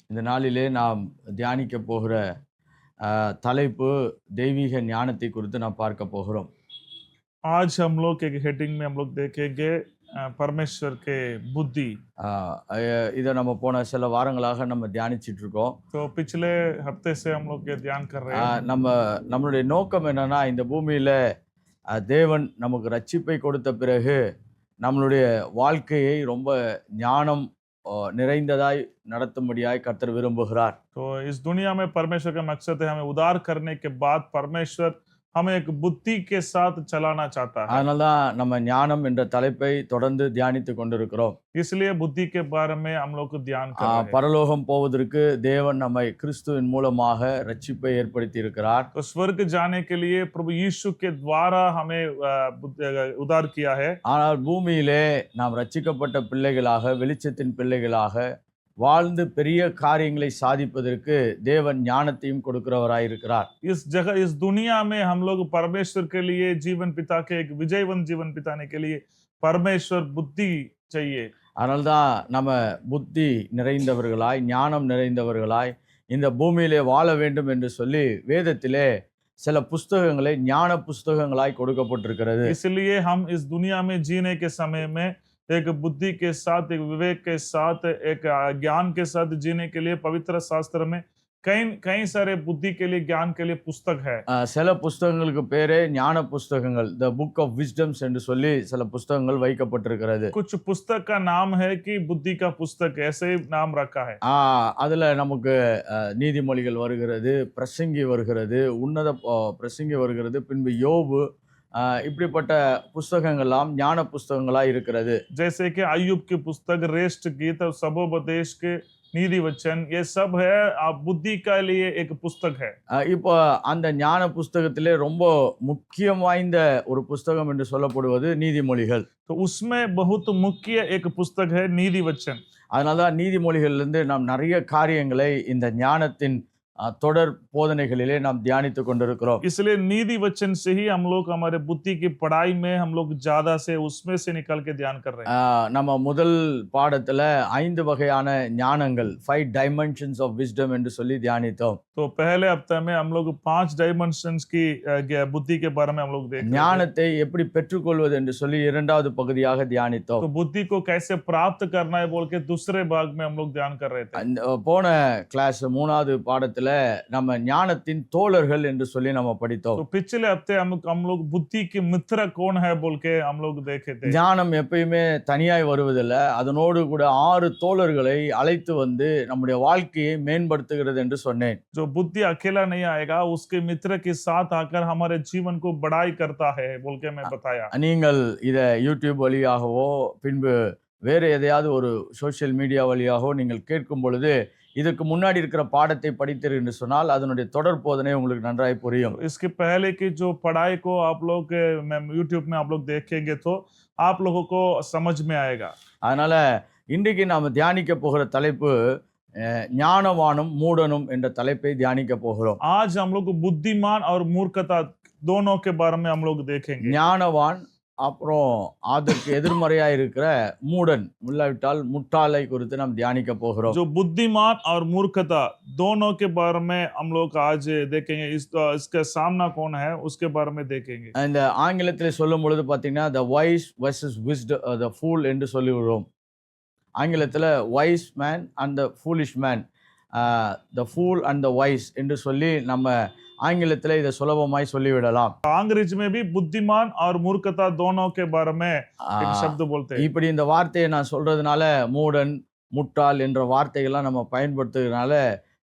இந்த நாளிலே நாம் தியானிக்க போகிற தலைப்பு தெய்வீக ஞானத்தை குறித்து நாம் பார்க்க போகிறோம். आज हम लोग एक हेडिंग में हम लोग देखेंगे परमेश्वर के बुद्धि। இதை நம்ம போன சில வாரங்களாக நம்ம தியானிச்சிட்டு இருக்கோம். तो पिछले हफ्ते से हम लोग ये ध्यान कर रहे हैं। நம்மளுடைய நோக்கம் என்னன்னா, இந்த பூமியில தேவன் நமக்கு ரட்சிப்பை கொடுத்த பிறகு நம்மளுடைய வாழ்க்கையை ரொம்ப ஞானம் நிறைந்ததாய் நடத்தும்படியாய் கர்த்தர் விரும்புகிறார். तो इस दुनिया में परमेश्वर का मकसद है, हमें उद्धार करने के बाद परमेश्वर हमें एक बुद्धि के साथ चलाना चाहता है। அதனால தான் நம்ம ஞானம் என்ற தலைப்பை தொடர்ந்து தியானித்து கொண்டிருக்கிறோம். इसलिए बुद्धि के बारे में हम लोग ध्यान कर रहे हैं। பரலோகம் போவதற்கு தேவன் நம்மை கிறிஸ்துவின் மூலமாக ரட்சிப்பை ஏற்படுத்தி இருக்கிறார். तो स्वर्ग जाने के लिए प्रभु यीशु के द्वारा हमें उद्धार किया है। ஆனால் பூமியிலே நாம் ரட்சிக்கப்பட்ட பிள்ளைகளாக, வெளிச்சத்தின் பிள்ளைகளாக வாழ்ந்து பெரிய காரியங்களை சாதிப்பதற்கு தேவன் ஞானத்தையும் கொடுக்கிறவராய் இருக்கிறார். इस जगह, इस दुनिया में हम लोग परमेश्वर के लिए जीवन पिता के एक विजयवंत जीवन बिताने के लिए परमेश्वर बुद्धि चाहिए। அதனால தான் நம்ம புத்தி நிறைந்தவர்களாய், ஞானம் நிறைந்தவர்களாய் இந்த பூமியிலே வாழ வேண்டும் என்று சொல்லி வேதத்திலே சில புஸ்தகங்களை ஞான புஸ்தகங்களாய் கொடுக்கப்பட்டிருக்கிறது. इसलिए हम इस दुनिया में जीने के समय में एक बुद्धि के साथ, एक विवेक के साथ, एक ज्ञान के साथ जीने के लिए पवित्र शास्त्र में कई सारे बुद्धि के लिए, ज्ञान के लिए पुस्तक है। சில புஸ்தகங்களுக்கு பேரே ஞான புஸ்தகங்கள், த புக் ஆஃப் விஸ்டம்ஸ் என்று சொல்லி சில புஸ்தகங்கள் வைக்கப்பட்டிருக்கிறது. कुछ पुस्तक का नाम है कि बुद्धि का पुस्तक, ऐसे नाम रखा है। அதுல நமக்கு நீதிமொழிகள் வருகிறது, பிரசங்கி வருகிறது, உன்னத பிரசங்கி வருகிறது, பின்பு யோபு, இப்படிப்பட்ட புஸ்தகங்கள்லாம் ஞான புஸ்தகங்களா இருக்கிறது. जैसे कि अय्यूब की पुस्तक, रेस्ट गीत और सबोपदेश के नीति वचन, ये सब है बुद्धि का लिए एक पुस्तक है। இப்போ அந்த ஞான புஸ்தகத்திலே ரொம்ப முக்கியம் வாய்ந்த ஒரு புஸ்தகம் என்று சொல்லப்படுவது நீதிமொழிகள். तो उसमें बहुत मुख्य एक पुस्तक है नीति वचन। அதனாலதான் நீதிமொழிகளிலிருந்து நாம் நிறைய காரியங்களை இந்த ஞானத்தின் தொடர் போதனைகளிலே நாம் தியானித்து கொண்டிருக்கிறோம். इसलिए नीति वचन से ही हम लोग हमारे बुद्धि की पढ़ाई में हम लोग ज्यादा से उसमें से निकल के ध्यान कर रहे हैं। நம்ம முதல் பாடத்துல 5 வகையான ஞானங்கள், 5 dimensions of wisdom என்று சொல்லி தியானித்தோம். तो पहले हफ्ते में हम लोग 5 डायमेंशंस की बुद्धि के बारे में हम लोग देख रहे हैं। ஞானத்தை எப்படி பெற்றுக்கொள்வது என்று சொல்லி இரண்டாவது பகுதியாக தியானித்தோம். तो बुद्धि को कैसे प्राप्त करना है बोल के दूसरे भाग में हम लोग ध्यान कर रहे थे। போன கிளாஸ் 3வது பாடத்துல நம்ம ஞானத்தின் தோழர்கள் என்று சொல்லி நம்ம படித்தோம். तो पिछले हफ्ते हम लोग बुद्धि के मित्र कौन है बोल के हम लोग देखे थे। ஞானம் எப்பயுமே தனியாய் வருவதில்லை, அதனோடு கூட 6 தோழர்களை அழைத்து வந்து நம்முடைய வாழ்க்கையை மேம்படுத்துகிறது என்று சொன்னேன். जो बुद्धि अकेला नहीं आएगा, उसके मित्र के साथ आकर हमारे जीवन को बढ़ाई करता है बोल के मैं बताया। நீங்கள் இதை யூடியூப் வழியாகவோ பின்பு வேறு எதையாவது ஒரு சோசியல் மீடியா வழியாகவோ நீங்கள் கேட்கும் பொழுது இதுக்கு முன்னாடி இருக்கிற பாடத்தை படித்தீர்கள் என்று சொன்னால் அதனுடைய தொடர் போதனை உங்களுக்கு நன்றாய் புரியும். इसके पहले की जो पढ़ाई को आप लोग यूट्यूब में आप लोग देखेंगे तो आप लोगों को समझ में आएगा। அதனால இன்றைக்கு நாம தியானிக்க போகிற தலைப்பு ஞானவானும் மூடனும் என்ற தலைப்பை தியானிக்க போகிறோம். आज हम लोग बुद्धिमान और मूर्खता दोनों के बारे में हम लोग देखेंगे। ஞானவான் அப்புறம் அதற்கு எதிர்மறையா இருக்கிற மூடன், இல்லாவிட்டால் முட்டாளை குறித்து நாம் தியானிக்க போகிறோம். जो बुद्धिमान और मूर्खता दोनों के बारे में हम लोग आज देखेंगे। इसका सामना कौन है उसके बारे में देखेंगे। இந்த ஆங்கிலத்தில் சொல்லும் பொழுது பார்த்தீங்கன்னா the wise versus wisdom, the fool என்று சொல்லுகிறோம். ஆங்கிலத்தில் wise man and the foolish man, the fool and the wise என்று சொல்லி நம்ம ஆங்கிலத்தில் இதை சுலபமாய் சொல்லிவிடலாம். अंग्रेजी में भी बुद्धिमान और मूर्खता दोनों के बारे में एक शब्द बोलते हैं। இப்படி இந்த வார்த்தையை நான் சொல்றதுனால மூடன், முட்டாள் என்ற வார்த்தைகள்லாம் நம்ம பயன்படுத்துறதுனால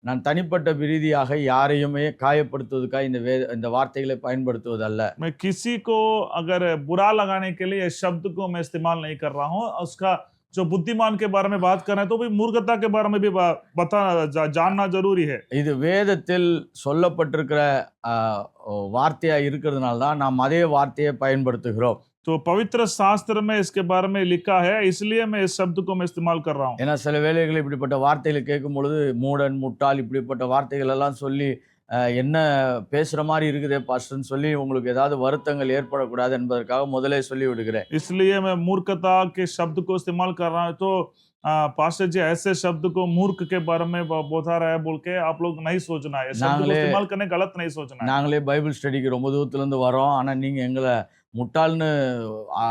நான் தனிப்பட்ட ரீதியாக யாரையுமே காயப்படுத்துவதற்காக இந்த வார்த்தைகளை பயன்படுத்துவதல்ல. मैं किसी को अगर बुरा लगाने के लिए इस शब्द को मैं इस्तेमाल नहीं कर रहा हूँ। उसका जो बुद्धिमान के बारे में बात कर रहे हैं तो भी मूर्खता के बारे में भी जानना जरूरी है। இது வேதத்தில் சொல்லப்பட்டிருக்கிற வார்த்தையா இருக்கிறதுனால தான் நாம் அதே வார்த்தையை பயன்படுத்துகிறோம். तो पवित्र शास्त्र में इसके बारे में लिखा है, इसलिए मैं इस शब्द को मैं इस्तेमाल कर रहा हूँ। ஏன்னா சில வேளைகளில் இப்படிப்பட்ட வார்த்தைகளை கேட்கும் பொழுது மூடன், முட்டாள் இப்படிப்பட்ட வார்த்தைகள் எல்லாம் சொல்லி என்ன பேசுற மாதிரி இருக்குதே பாஸ்டர்னு சொல்லி உங்களுக்கு ஏதாவது வருத்தங்கள் ஏற்படக்கூடாது என்பதற்காக முதலே சொல்லி விடுகிறேன். इसलिए मैं मूर्खता के शब्द को इस्तेमाल कर रहा हूँ। तो पास्टर जी ऐसे शब्द को मूर्ख के बारे में बता रहा है बोल के आप लोग नहीं सोचना है, शब्द को நாங்களே इस्तेमाल करने गलत नहीं सोचना है। நாங்களே பைபிள் ஸ்டடிக்கு ரொம்ப தூரத்துலேருந்து வரோம். ஆனா நீங்க எங்கள முட்டாள்ன்னு ஆ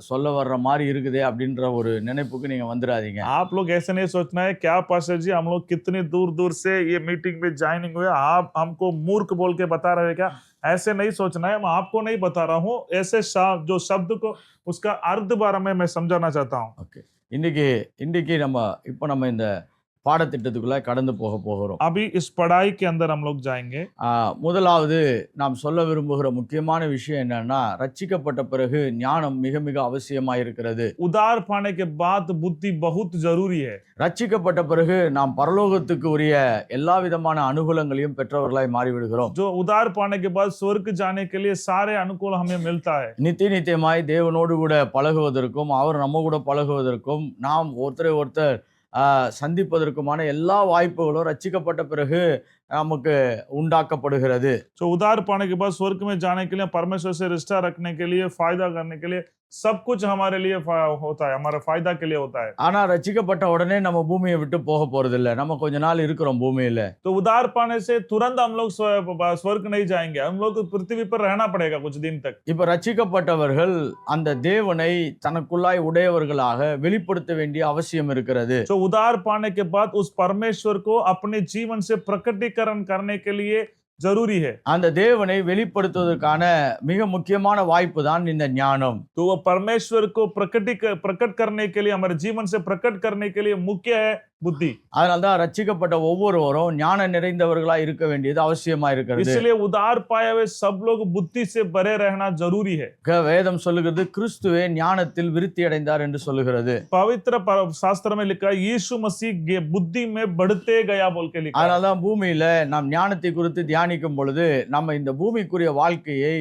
சொல்ல வர்ற மாரி இருக்குதே அப்படின்ற ஒரு நினைப்புக்கு நீங்க வந்துராதீங்க. आप लोग ऐसे नहीं सोचना है क्या पास्टर जी हम लोग कितनी दूर दूर से ये मीटिंग में ज्वाइनिंग हुए, आप हमको मूर्ख बोल के बता रहे हैं क्या? ऐसे नहीं सोचना है, मैं आपको नहीं बता रहा हूँ, ऐसे जो शब्द को उसका अर्थ बारे में मैं समझाना चाहता हूँ। ஓகே. இன்னைக்கு இன்னைக்கு நம்ம இந்த பாடத்திட்டத்துக்குள்ள கடந்து போகிறோம். अभी इस पढ़ाई के अंदर हम लोग जाएंगे। முதலாவது நாம் சொல்ல விரும்புகிற முக்கியமான விஷயம் என்னன்னா, ரட்சிக்கப்பட்ட பிறகு ஞானம் மிக மிக அவசியமாய் இருக்கிறது. उद्धार पाने के बाद बुद्धि बहुत जरूरी है। ரட்சிக்கப்பட்ட பிறகு நாம் பரலோகத்துக்கு உரிய எல்லா விதமான அனுகூலங்களையும் பெற்றவர்களாய் மாறிவிடுகிறோம். जो उद्धार पाने के बाद स्वर्ग जाने के लिए सारे अनुकूल हमें मिलता है। நித்தியமாய் தேவனோடு கூட பழகுவதற்கும் அவர் நம்ம கூட பழகுவதற்கும் நாம் ஒருத்தரை ஒருத்தர் சந்திப்பதற்குமான எல்லா வாய்ப்புகளும் ரட்சிக்கப்பட்ட பிறகு நமக்கு உண்டாக்கப்படுகிறது. तो उद्धार पाने के बाद स्वर्ग में जाने के लिए, परमेश्वर से रिश्ता रखने के लिए, फायदा करने के लिए सब कुछ हमारे लिए होता है, हमारे फायदा के लिए होता है। ஆனா ரட்சிக்கப்பட்ட உடனே நம்ம பூமியை விட்டு போக போறது இல்ல. நம்ம கொஞ்ச நாள் இருக்கிறோம் பூமியில. तो उद्धार पाने से तुरंत हम लोग स्वर्ग नहीं जाएंगे, हम लोग पृथ्वी पर रहना पड़ेगा कुछ दिन तक। இப்ப ரட்சிக்கப்பட்டவர்கள் அந்த தேவனை தனக்குள்ளாய் உடையவர்களாக வெளிப்படுத்த வேண்டிய அவசியம் இருக்கிறது. तो उद्धार पाने के बाद उस परमेश्वर को अपने जीवन से प्रकटीकरण करने के लिए जरूरी है। அந்த தேவனை வெளிப்படுத்துவதற்கான மிக முக்கியமான வாய்ப்பு தான் இந்த ஞானம். तो वो परमेश्वर को प्रकट करने के लिए, हमारे जीवन से प्रकट करने के लिए मुख्य है बुद्धि। அதனால தான் ரட்சிக்கப்பட்ட ஒவ்வொருவரும் ஞானம் நிறைந்தவர்களாய் இருக்க வேண்டியது அவசியமா இருக்கிறது. इसलिए उद्धार पाए हुए सब लोग बुद्धि से भरे रहना जरूरी है। வேதம் சொல்லுகிறது கிறிஸ்துவே ஞானத்தில் விருத்தி அடைந்தார் என்று சொல்லுகிறது. पवित्र शास्त्र में लिखा है यीशु मसीह बुद्धि में बढ़ते गया बोल के लिखा है। அதனால தான் பூமியில நாம் ஞானத்தை குறித்து தியானிக்கும் பொழுது நம்ம இந்த பூமிக்குரிய வாழ்க்கையை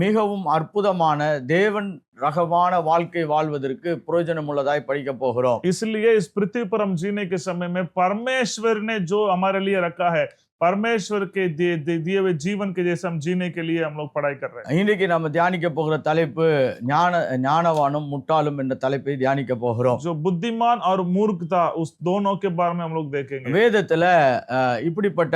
மிகவும் அற்புதமான தேவன் ரகமான வாழ்க்கை வாழ்வதற்கு பிரயோஜனம் உள்ளதாய் படிக்க போகிறோம். इसलिए इस पृथ्वी पर हम जीने के समय में परमेश्वर ने जो हमारे लिए रखा है, परमेश्वर के दिए हुए जीवन के जैसे हम जीने के लिए हम लोग पढ़ाई कर रहे हैं। இன்னைக்கு நம்ம தியானிக்க போகிற தலைப்பு ஞானவானும் முட்டாளும் என்ற தலைப்பை தியானிக்க போகிறோம். जो बुद्धिमान और मूर्खता उस दोनों के बारे में हम लोग देखेंगे। வேதத்துல இப்படிப்பட்ட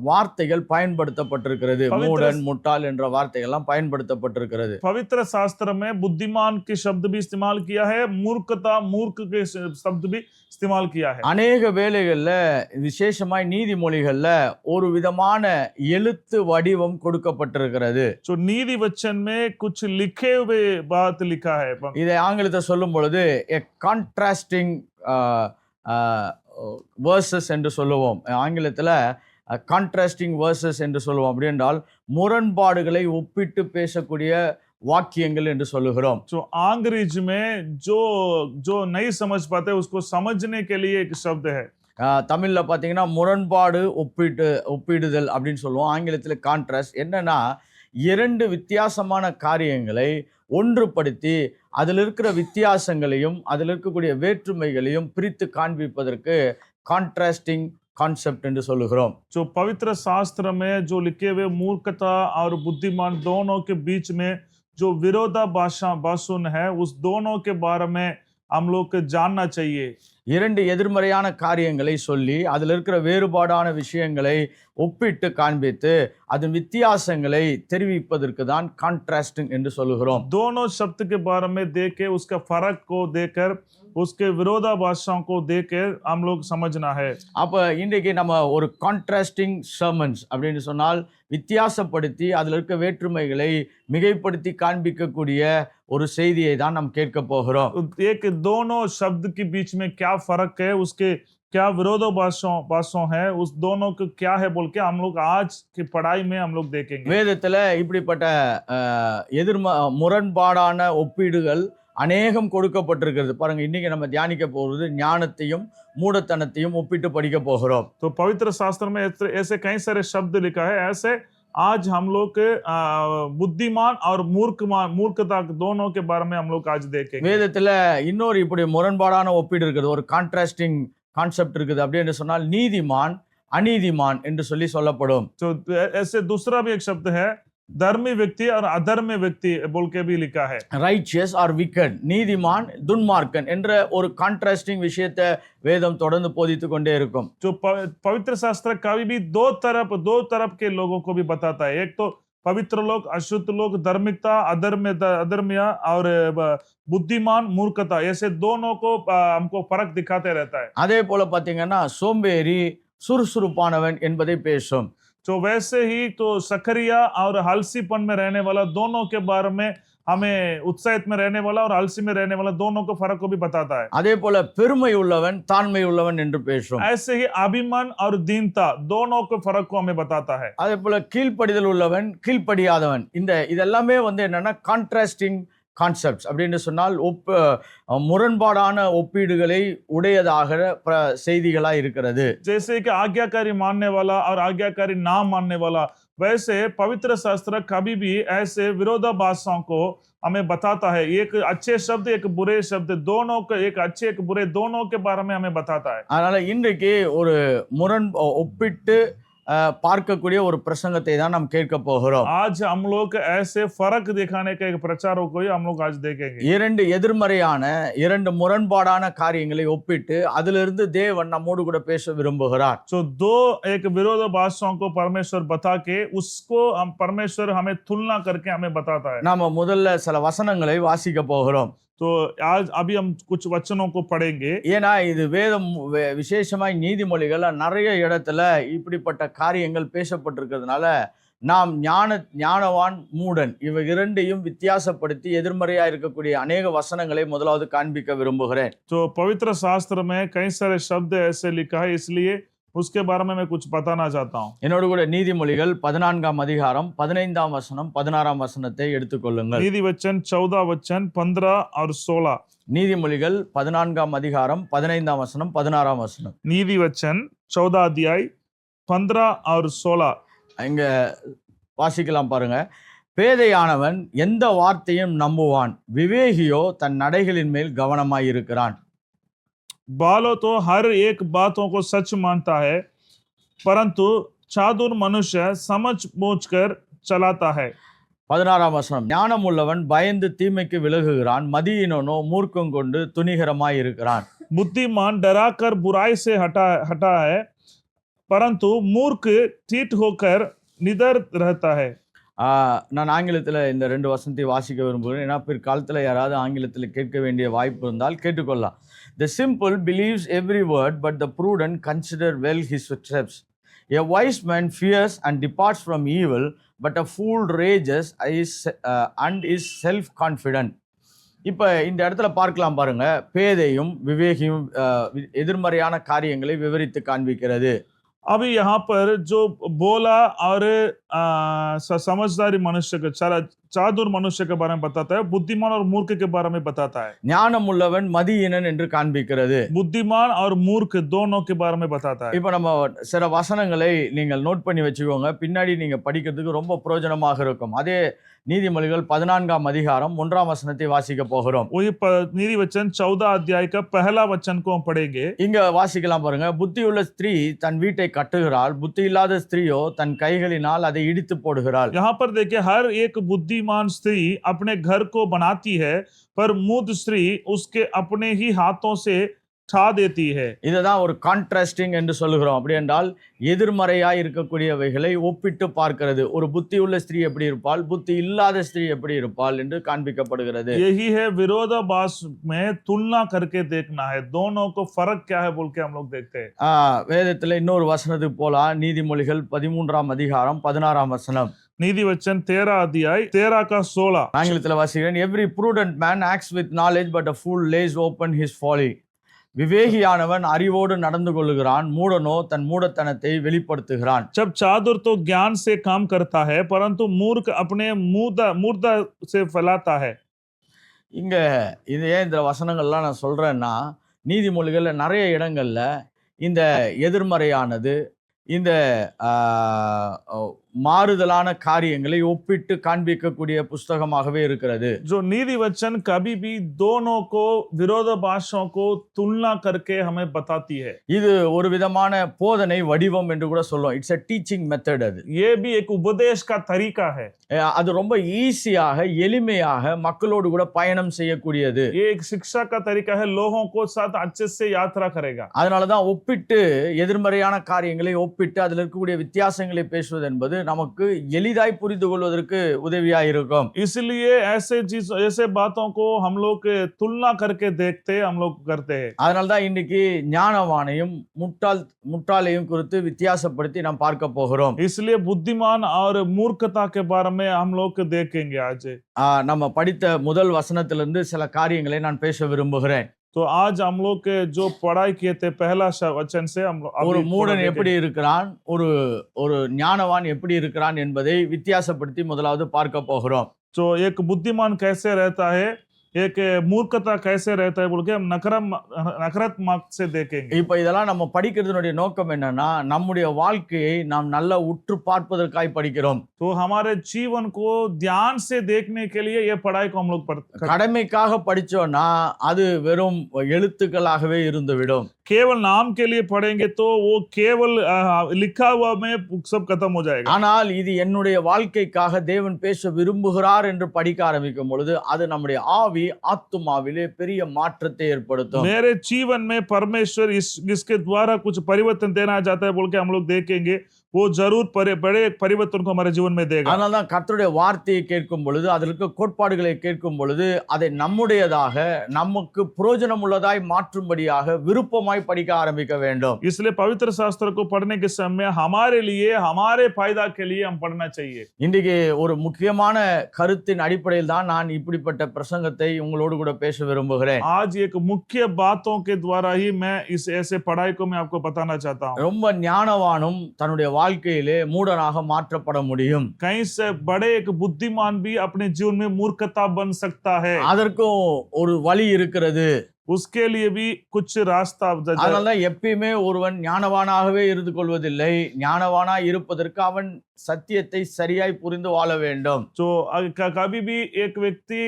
வார்த்தைகள் பயன்படுத்தப்பட்டிருக்கிறது. மூடன் முட்டாள் என்ற வார்த்தைகள்லாம் பயன்படுத்தப்பட்டிருக்கிறது. पवित्र शास्त्र में बुद्धिमान के शब्द भी इस्तेमाल किया है, मूर्खता मूर्ख के शब्द भी इस्तेमाल किया है। அநேக வேளைகள்ல விசேஷமாய் நீதிமொழிகள்ல ஒரு விதமான எழுத்து வடிவம் கொடுக்கப்பட்டிருக்கிறது. जो नीति वचन में कुछ लिखे हुए बात लिखा है। இதை ஆங்கிலத்தை சொல்லும் பொழுது a contrasting verses என்று சொல்லுவோம். ஆங்கிலத்துல கான்ட்ராஸ்டிங் வேர்சஸ் என்று சொல்லுவோம். அப்படி என்றால் முரண்பாடுகளை ஒப்பிட்டு பேசக்கூடிய வாக்கியங்கள் என்று சொல்லுகிறோம். जो अंग्रेजी में जो नहीं समझ पाते उसको समझने के लिए एक शब्द है। தமிழ்ல பாத்தீங்கன்னா முரண்பாடு ஒப்பிடுதல் அப்படின்னு சொல்லுவோம். ஆங்கிலத்துல கான்ட்ராஸ்ட். என்னன்னா இரண்டு வித்தியாசமான காரியங்களை ஒன்றுபடுத்தி அதில் இருக்கிற வித்தியாசங்களையும் அதில் இருக்கக்கூடிய வேற்றுமைகளையும் பிரித்து காண்பிப்பதற்கு கான்ட்ராஸ்டிங் கான்செப்ட் என்று சொல்லுகிறோம். जो पवित्र शास्त्र में जो लिखे हुए मूर्खता और बुद्धिमान दोनों के बीच में जो विरोधाभासन है, उस दोनों के बारे में हम लोग को जानना चाहिए। இரண்டு எதிர்மறையான காரியங்களை சொல்லி அதில் இருக்கிற வேறுபாடான விஷயங்களை ஒப்பிட்டு காண்பித்து அதன் வித்தியாசங்களை தெரிவிப்பதற்கு தான் கான்ட்ராஸ்டிங் என்று சொல்லுகிறோம். दोनों शब्द के बारे में देख के उसका फर्क को देखकर उसके विरोधाभासों को देखकर हम लोग समझना है। அப்ப இன்றைக்கு நம்ம ஒரு கான்ட்ராஸ்டிங் சர்மன்ஸ் அப்படின்னு சொன்னால் வித்தியாசப்படுத்தி அதில் இருக்க வேற்றுமைகளை மிகைப்படுத்தி காண்பிக்கக்கூடிய ஒரு செய்தியை தான் நாம் கேட்க போகிறோம். एक दोनों शब्द के बीच में क्या फर्क है, उसके क्या विरोधाभासों है, उस दोनों को क्या है बोल के हम लोग आज की पढ़ाई में हम लोग देखेंगे। வேதத்துல இப்படிப்பட்ட முரண்பாடான ஒப்பீடுகள் அநேகம் கொடுக்கப்பட்டிருக்கிறது. பாருங்க, இன்னைக்கு நம்ம தியானிக்க போகிறது ஞானத்தையும் மூடத்தனத்தையும் ஒப்பிட்டு படிக்க போகிறோம். तो पवित्र शास्त्र में ऐसे कई सारे शब्द लिखा है। ऐसे आज हम लोग बुद्धिमान और मूर्खता दोनों के बारे में हम लोग आज देखेंगे। வேதத்துல இன்னொரு இப்படி முரண்பாடான ஒப்பீடு இருக்குது, ஒரு கான்ட்ராஸ்டிங் கான்செப்ட் இருக்குது. அப்படின்னு சொன்னால் நீதிமான் அநீதிமான் என்று சொல்லப்படும். तो ऐसे दूसरा भी एक शब्द है, धर्मी व्यक्ति और अधर्मी व्यक्ति बोल के भी लिखा है। righteous or wicked, நீதிமான் துன்மார்க்கன் என்ற ஒரு கான்ட்ராஸ்டிங் விஷயத்தை வேதம் தொடர்ந்து போதித்துக் கொண்டே இருக்கும். जो पवित्र शास्त्र कभी भी दो तरफ के लोगों को भी बताता है। एक तो पवित्र लोग, अशुद्ध लोग, धार्मिकता, अधर्मिया और बुद्धिमान, मूर्खता, ऐसे दोनों को हमको फर्क दिखाते रहता है। அதே போல பாத்தீங்கன்னா சோம்பேறி சுறுசுறுப்பானவன் என்பதை பேசும். तो वैसे ही तो सकरिया और आलसीपन में रहने वाला दोनों के बारे में हमें उत्साहित में रहने वाला और आलसी में रहने वाला दोनों को फर्क को भी बताता है। அதே போல பெருமை உள்ளவன் தாழ்மை உள்ளவன் என்று பேசும். ऐसे ही अभिमान और दीनता दोनों के फर्क को हमें बताता है। அதே போல கீழ்ப்படிதல் உள்ளவன் கீழ்ப்படியாதவன், இதெல்லாமே என்னன்னா கான்ட்ராஸ்டிங் கான்செப்ட்ஸ் அப்படின்னு சொன்னால் முரண்பாடான ஒப்பீடுகளை உடையதாக செய்திகளா இருக்கிறது. जैसे कि आज्ञाकारी मानने वाला और आज्ञाकारी ना मानने वाला, वैसे पवित्र शास्त्र कभी भी ऐसे विरोधाभासों को हमें बताता है। एक अच्छे शब्द एक बुरे शब्द दोनों के, एक अच्छे एक बुरे दोनों के बारे में हमें बताता है। அதனால இன்றைக்கு ஒரு ஒப்பிட்டு பார்க்கக்கூடிய ஒரு பிரசங்கத்தை தான் நாம் கேட்க போகிறோம். आज हम लोग ऐसे फर्क दिखाने का एक प्रचारों को हम लोग आज देखेंगे। இரண்டு எதிர்மறையான இரண்டு முரண்பாடான காரியங்களை ஒப்பிட்டு அதிலிருந்து தேவன் நம்மோடு கூட பேச விரும்புகிறார். तो दो एक विरोधाभासों को परमेश्वर बता के उसको हम परमेश्वर हमें तुलना करके हमें बताता है। நாம முதல்ல சில வசனங்களை வாசிக்க போகிறோம். तो आज अभी हम कुछ वचनों को पढ़ेंगे। ஏன்னா இது வேதம் விசேஷமாய் நீதிமொழிகள் நிறைய இடத்துல இப்படிப்பட்ட காரியங்கள் பேசப்பட்டிருக்கிறதுனால நாம் ஞானவான் மூடன் இவை இரண்டையும் வித்தியாசப்படுத்தி எதிர்மறையா இருக்கக்கூடிய அநேக வசனங்களை முதலாவது காண்பிக்க விரும்புகிறேன். तो पवित्र शास्त्र में कई सारे शब्द ऐसे लिखा है, इसलिए उसके बारे में मैं कुछ बताना चाहता हूँ। என்னோடு கூட நீதிமொழிகள் 14ஆம் அதிகாரம் 15ஆம் வசனம் 16ஆம் வசனத்தை எடுத்துக்கொள்ளுங்கள். नीति वचन 14 वचन 15 और 16। நீதிமொழிகள் 14ஆம் அதிகாரம் 15ஆம் வசனம் 16ஆம் வசனம். नीति वचन 14 अध्याय 15 और 16 இங்க வாசிக்கலாம் பாருங்க. பேதையானவன் எந்த வார்த்தையும் நம்புவான், விவேகியோ தன் நடைகளின் மேல் கவனமாய் இருக்கிறான். बालो तो हर एक बातों को सच मानता है, परंतु चातुर मनुष्य समझ बूझ कर चलाता है। 16ஆம் வசனம். ஞானம் உள்ளவன் பயந்து தீமைக்கு விலகுகிறான், மதியினனோ மூர்க்கம் கொண்டு துணிகரமாய் இருக்கிறான். बुद्धिमान डराकर बुराई से हटा है, परंतु मूर्ख ठीक होकर निडर रहता है। நான் ஆங்கிலத்தில் இந்த ரெண்டு வசனத்தை வாசிக்க விரும்புகிறேன். ஏன்னா பிற்காலத்தில் யாராவது ஆங்கிலத்தில் கேட்க வேண்டிய வாய்ப்பு இருந்தால் கேட்டுக்கொள்ளலாம். The simple believes every word, but the prudent consider well his steps. A wise man fears and departs from evil, but a fool rages and is self-confident. இப்போ இந்த இடத்துல பார்க்கலாம் பாருங்க, பேதையும் விவேகியும் எதிர்மறையான காரியங்களை விவரித்து காண்பிக்கிறது. अभी यहाँ पर जो बोला और समझदारी मनुष्य के चातुर मनुष्य के बारे में बताता है, बुद्धिमान और मूर्ख के बारे में बताता है। ஞானம் உள்ளவன் மதியினன் என்று காண்பிக்கிறது. बुद्धिमान और मूर्ख दोनों के बारे में बताता है। இப்போ நம்ம சில வசனங்களை நீங்கள் நோட் பண்ணி வச்சுக்கோங்க, பின்னாடி நீங்க படிக்கிறதுக்கு ரொம்ப பிரயோஜனமாக இருக்கும். அதே நீதிமொழிகள் 14ஆம் அதிகாரம் 1ஆம் வசனத்தை வாசிக்க போகிறோம். वही नीति वचन 14 अध्याय का पहला वचन को हम पढ़ेंगे। இங்க வாசிக்கலாம் பாருங்க. புத்தியுள்ள ஸ்திரீ தன் வீட்டை கட்டுகிறாள், புத்தி இல்லாத ஸ்திரீயோ தன் கைகளினால் அதை இடித்து போடுகிறாள். यहाँ पर देखिए, हर एक बुद्धिमान स्त्री अपने घर को बनाती है, पर मूर्ख स्त्री उसके अपने ही हाथों से ठा देती है। இதுதான் ஒரு கான்ட்ராஸ்டிங் என்று சொல்லுகிறோம். அப்படி என்றால் எதிர்மறையாய் இருக்கக்கூடியவைகளை ஒப்பிட்டு பார்க்கிறது. ஒரு புத்தியுள்ள ஸ்திரீ எப்படி இருப்பாள், புத்தி இல்லாத ஸ்திரீ எப்படி இருப்பாள் என்று காண்பிக்கப்படுகிறது. यही है विरोधाभास में तुलना करके देखना है, दोनों को फर्क क्या है बोल के हम लोग देखते हैं। வேதத்துல இன்னொரு வசனத்துக்கு போலாம். நீதிமொழிகள் 13ஆம் அதிகாரம் 16ஆம் வசனம். नीति वचन 13 अध्याय 13 का 16 ஆங்கிலத்துல வாசிக்கிறேன். Every prudent man acts with knowledge, but a fool lays open his folly. விவேகியானவன் அறிவோடு நடந்து கொள்ளுகிறான், மூடனோ தன் மூடத்தனத்தை வெளிப்படுத்துகிறான். जब चातुर तो ज्ञान से काम करता है, परंतु मूर्ख अपने मूर्धा से फैलाता है। இங்க இது ஏன் இந்த வசனங்கள்லாம் நான் சொல்றேன்னா, நீதிமொழிகள்ல நிறைய இடங்கள்ல இந்த எதிர்மறையானது, இந்த மாறுதலான காரியங்களை ஒப்பிட்டு காண்பிக்கக்கூடிய புஸ்தகமாகவே இருக்கிறது. जो नीति वचन कभी भी दोनों को विरोधाभासों को तुलना करके हमें बताती है. இது ஒரு விதமான போதனை வடிவம் என்று கூட சொல்லுவோம். It's a teaching method. அது ये भी एक उपदेश का तरीका है. அது ரொம்ப ஈஸியாக எளிமையாக மக்களோடு கூட பயணம் செய்யக்கூடியது. ये एक शिक्षा का तरीका है, लोगों को साथ अच्छे से यात्रा करेगा. அதனால தான் ஒப்பிட்டு எதிர்மறையான காரியங்களை ஒப்பிட்டு அதில் இருக்கக்கூடிய வித்தியாசங்களை பேசுவது என்பது நமக்கு எளிதாய் புரிந்து கொள்வதற்கு உதவியா இருக்கும். इसलिए ऐसे बातों को हम लोग तुलना करके देखते हम लोग करते हैं. அதனால தான் இன்னைக்கு ஞானவானையும் முட்டாளையும் குறித்து வித்தியாசப்படுத்தி நாம் பார்க்க போகிறோம். इसलिए बुद्धिमान और मूर्खता के बारे में हम लोग देखेंगे आज. நம்ம படித்த முதல் வசனத்திலிருந்து சில காரியங்களை நான் பேச விரும்புகிறேன். तो आज हम लोग के जो पढ़ाई किए थे पहला वचन से हम ஒரு மூடன் எப்படி இருக்கிறான், ஒரு ஞானவான் எப்படி இருக்கிறான் என்பதை வித்தியாசப்படுத்தி முதலாவது பார்க்க போகிறோம். तो एक बुद्धिमान कैसे रहता है, एक मूर्खता कैसे रहता है बोल के हम नकारात्मक से देखेंगे. இப்ப இதெல்லாம் நம்ம படிக்கிறதுனுடைய நோக்கம் என்னன்னா, நம்முடைய வாழ்க்கையை நாம் நல்லா உற்று பார்ப்பதற்காய் படிக்கிறோம். तो हमारे जीवन को ध्यान से देखने के लिए ये पढ़ाई को हम लोग கடமைக்காக படிச்சோம்னா அது வெறும் எழுத்துக்களாகவே இருந்துவிடும். केवल नाम के लिए पढ़ेंगे तो वो केवल लिखा हुआ में सब खत्म हो जाएगा. ஆனால் இது என்னுடைய வாழ்க்கைக்காக தேவன் பேச விரும்புகிறார் என்று படிக்க ஆரம்பிக்கும் பொழுது அது நம்முடைய ஆவி ஆத்துமாவிலே பெரிய மாற்றத்தை ஏற்படுத்தும். मेरे जीवन में परमेश्वर इसके द्वारा कुछ परिवर्तन देना चाहता है बोल के हम लोग देखेंगे. वो जरूर बड़े परिवर्तन को हमारे जीवन में देगा. அதனால தான் கர்த்தருடைய வார்த்தையை கேட்கும் பொழுது அதில் இருக்க கோட்பாடுகளை கேட்கும் பொழுது அதை நம்முடையதாக நமக்கு பிரயோஜனம் உள்ளதாய் மாற்றும்படியாக விருப்பமாய் படிக்க ஆரம்பிக்க வேண்டும். इसलिए पवित्र शास्त्र को पढ़ने के समय हमारे लिए हमारे फायदा के लिए हम पढ़ना चाहिए. இன்றைக்கு ஒரு முக்கியமான கருத்தின் அடிப்படையில் தான் நான் இப்படிப்பட்ட பிரசங்கத்தை உங்களோடு கூட பேச விரும்புகிறேன். आज एक मुख्य बातों के द्वारा ही मैं इस ऐसे पढ़ाई को मैं आपको बताना चाहता हूँ. ரொம்ப ஞானவானும் தன்னுடைய வாழ்க்கையிலே மூடனாக மாற்றப்பட முடியும். कहीं से बड़े एक बुद्धिमान भी अपने जीवन में मूर्खता बन सकता है. அதற்கும் ஒரு வழி இருக்கிறது. उसके लिए भी कुछ रास्ता. அதனால எப்பயுமே ஒருவன் ஞானவானாகவே இருந்து கொள்வதில்லை. ஞானவானாய் இருப்பதற்கு அவன் சத்தியத்தை சரியாய் புரிந்து வாழ வேண்டும். तो कभी भी एक व्यक्ति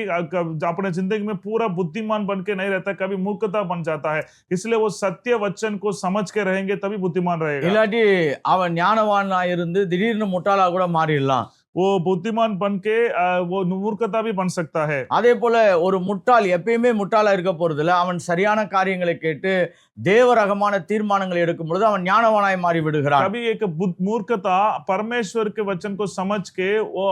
अपने जिंदगी में पूरा बुद्धिमान बन के नहीं रहता, कभी मूर्खता बन जाता है. इसलिए वो सत्य वचन को समझ के रहेंगे तभी बुद्धिमान रहेगा. இல்லாட்டி அவன் ஞானவானாய் இருந்து திடீர்னு முட்டாளா கூட மாறிடலாம். वो बुद्धिमान बन के वो मूर्खता भी बन सकता है. அதே போல ஒரு முட்டாள் எப்பயுமே முட்டாளா இருக்க போறதில்ல. அவன் சரியான காரியங்களை கேட்டு தேவரகமான தீர்மானங்களை எடுக்கும் பொழுது அவன் ஞானவானாய் மாறி விடுகிறான். कभी एक मूर्खता परमेश्वर के वचन को समझ के वो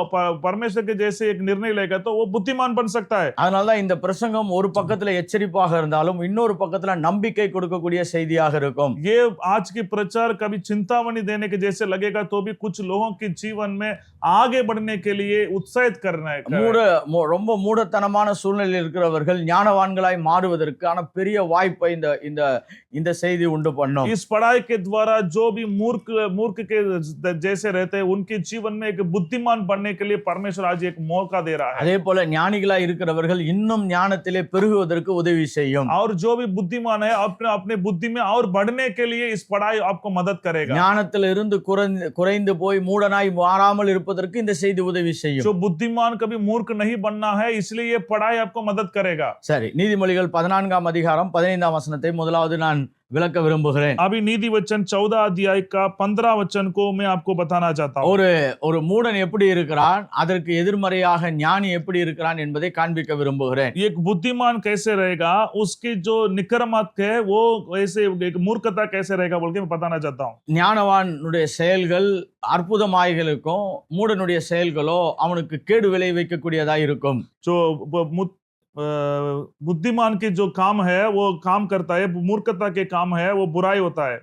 परमेश्वर के जैसे एक निर्णय लेगा तो वो बुद्धिमान बन सकता है. அதனால தான் இந்த பிரசங்கம் ஒரு பக்கத்துல எச்சரிப்பாக இருந்தாலும் இன்னொரு பக்கத்துல நம்பிக்கை கொடுக்கக்கூடிய செய்தியாக இருக்கும். ये आज की प्रचार कभी चिंतामणि देने के जैसे लगेगा तो भी कुछ लोगों के जीवन में आगे बढ़ने के लिए उत्साहित करना है. ரொம்ப மூடத்தனமான சூழ்நிலையில் இருக்கிறவர்கள் ஞானவான்களாய் மாறுவதற்கான பெரிய வாய்ப்பை இந்த செய்தி உண்டு பண்ணும். इस पढ़ाई के द्वारा जो भी मूर्ख के जैसे रहते हैं उनके जीवन में एक बुद्धिमान बनने के लिए परमेश्वर आज एक मौका दे रहा है. அதே போல ஞானிகளாய் இருக்கிறவர்கள் இன்னும் ஞானத்திலே பெருகுவதற்கு உதவி செய்யும். और जो भी बुद्धिमान है अपने बुद्धि में और बढ़ने के लिए इस पढ़ाई आपको मदद करेगा. ஞானத்தில் இருந்து குறைந்து போய் மூடனாய் மாறாமல் இருப்பதற்கு இந்த செய்தி உதவி செய்யும். जो बुद्धिमान कभी मूर्ख नहीं बनना है इसलिए ये पढ़ाई आपको मदद करेगा. சரி, நீதிமொழிகள் 14ஆம் அதிகாரம் 15ஆம் வசனத்தை முதலாவது நான் விளக்க விரும்புகிறேன். अभी नीति वचन 14 अध्याय का 15 वचन को मैं आपको बताना चाहता हूं. ஒரு மூடன் எப்படி இருக்கிறான், அதற்கு எதிர்மறையாக ஞானி எப்படி இருக்கிறான் என்பதை காண்பிக்க விரும்புகிறேன். एक बुद्धिमान कैसे रहेगा, उसकी जो निकरमत है वो ऐसे एक मूर्खता कैसे रहेगा बोल के मैं बताना चाहता हूं. ஞானவானுடைய செயல்கள் அற்புதமாய்களுக்கும் மூடனுடைய செயல்களோ அவனுக்கு கேடு விளைவிக்கக்கூடியதா இருக்கும். जो बुद्धिमान के जो काम है वो काम करता है, मूर्खता के काम है वो बुराई होता है.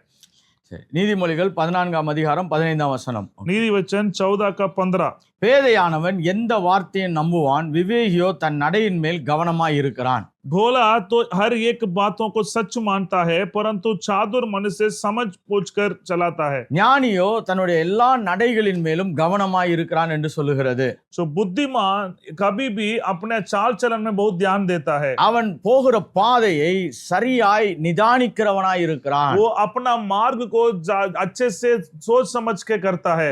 நீதிமொழிகள் 14ஆம் அதிகாரம் 15ஆம் வசனம். நீதி வச்சன் 14 का 15. பேதையானவன் எந்த வார்த்தையை நம்புவான், விவேகியோ தன் நடையின் மேல் கவனமாய் இருக்கிறான். भोला तो हर एक बातों को सच मानता है, परंतु चातुर मनुष्य समझ पूछ कर चलाता है। ஞானியோ தன்னுடைய எல்லா நடைகளின் மேலும் கவனமாய் இருக்கிறான் என்று சொல்லுகிறது. सो बुद्धिमान कभी भी अपने चाल चलन में बहुत ध्यान देता है। அவன் போகிற பாதையை சரியாய் நிதானிக்கிறவனாய் இருக்கிறான். वो अपना मार्ग को अच्छे से सोच समझ के करता है।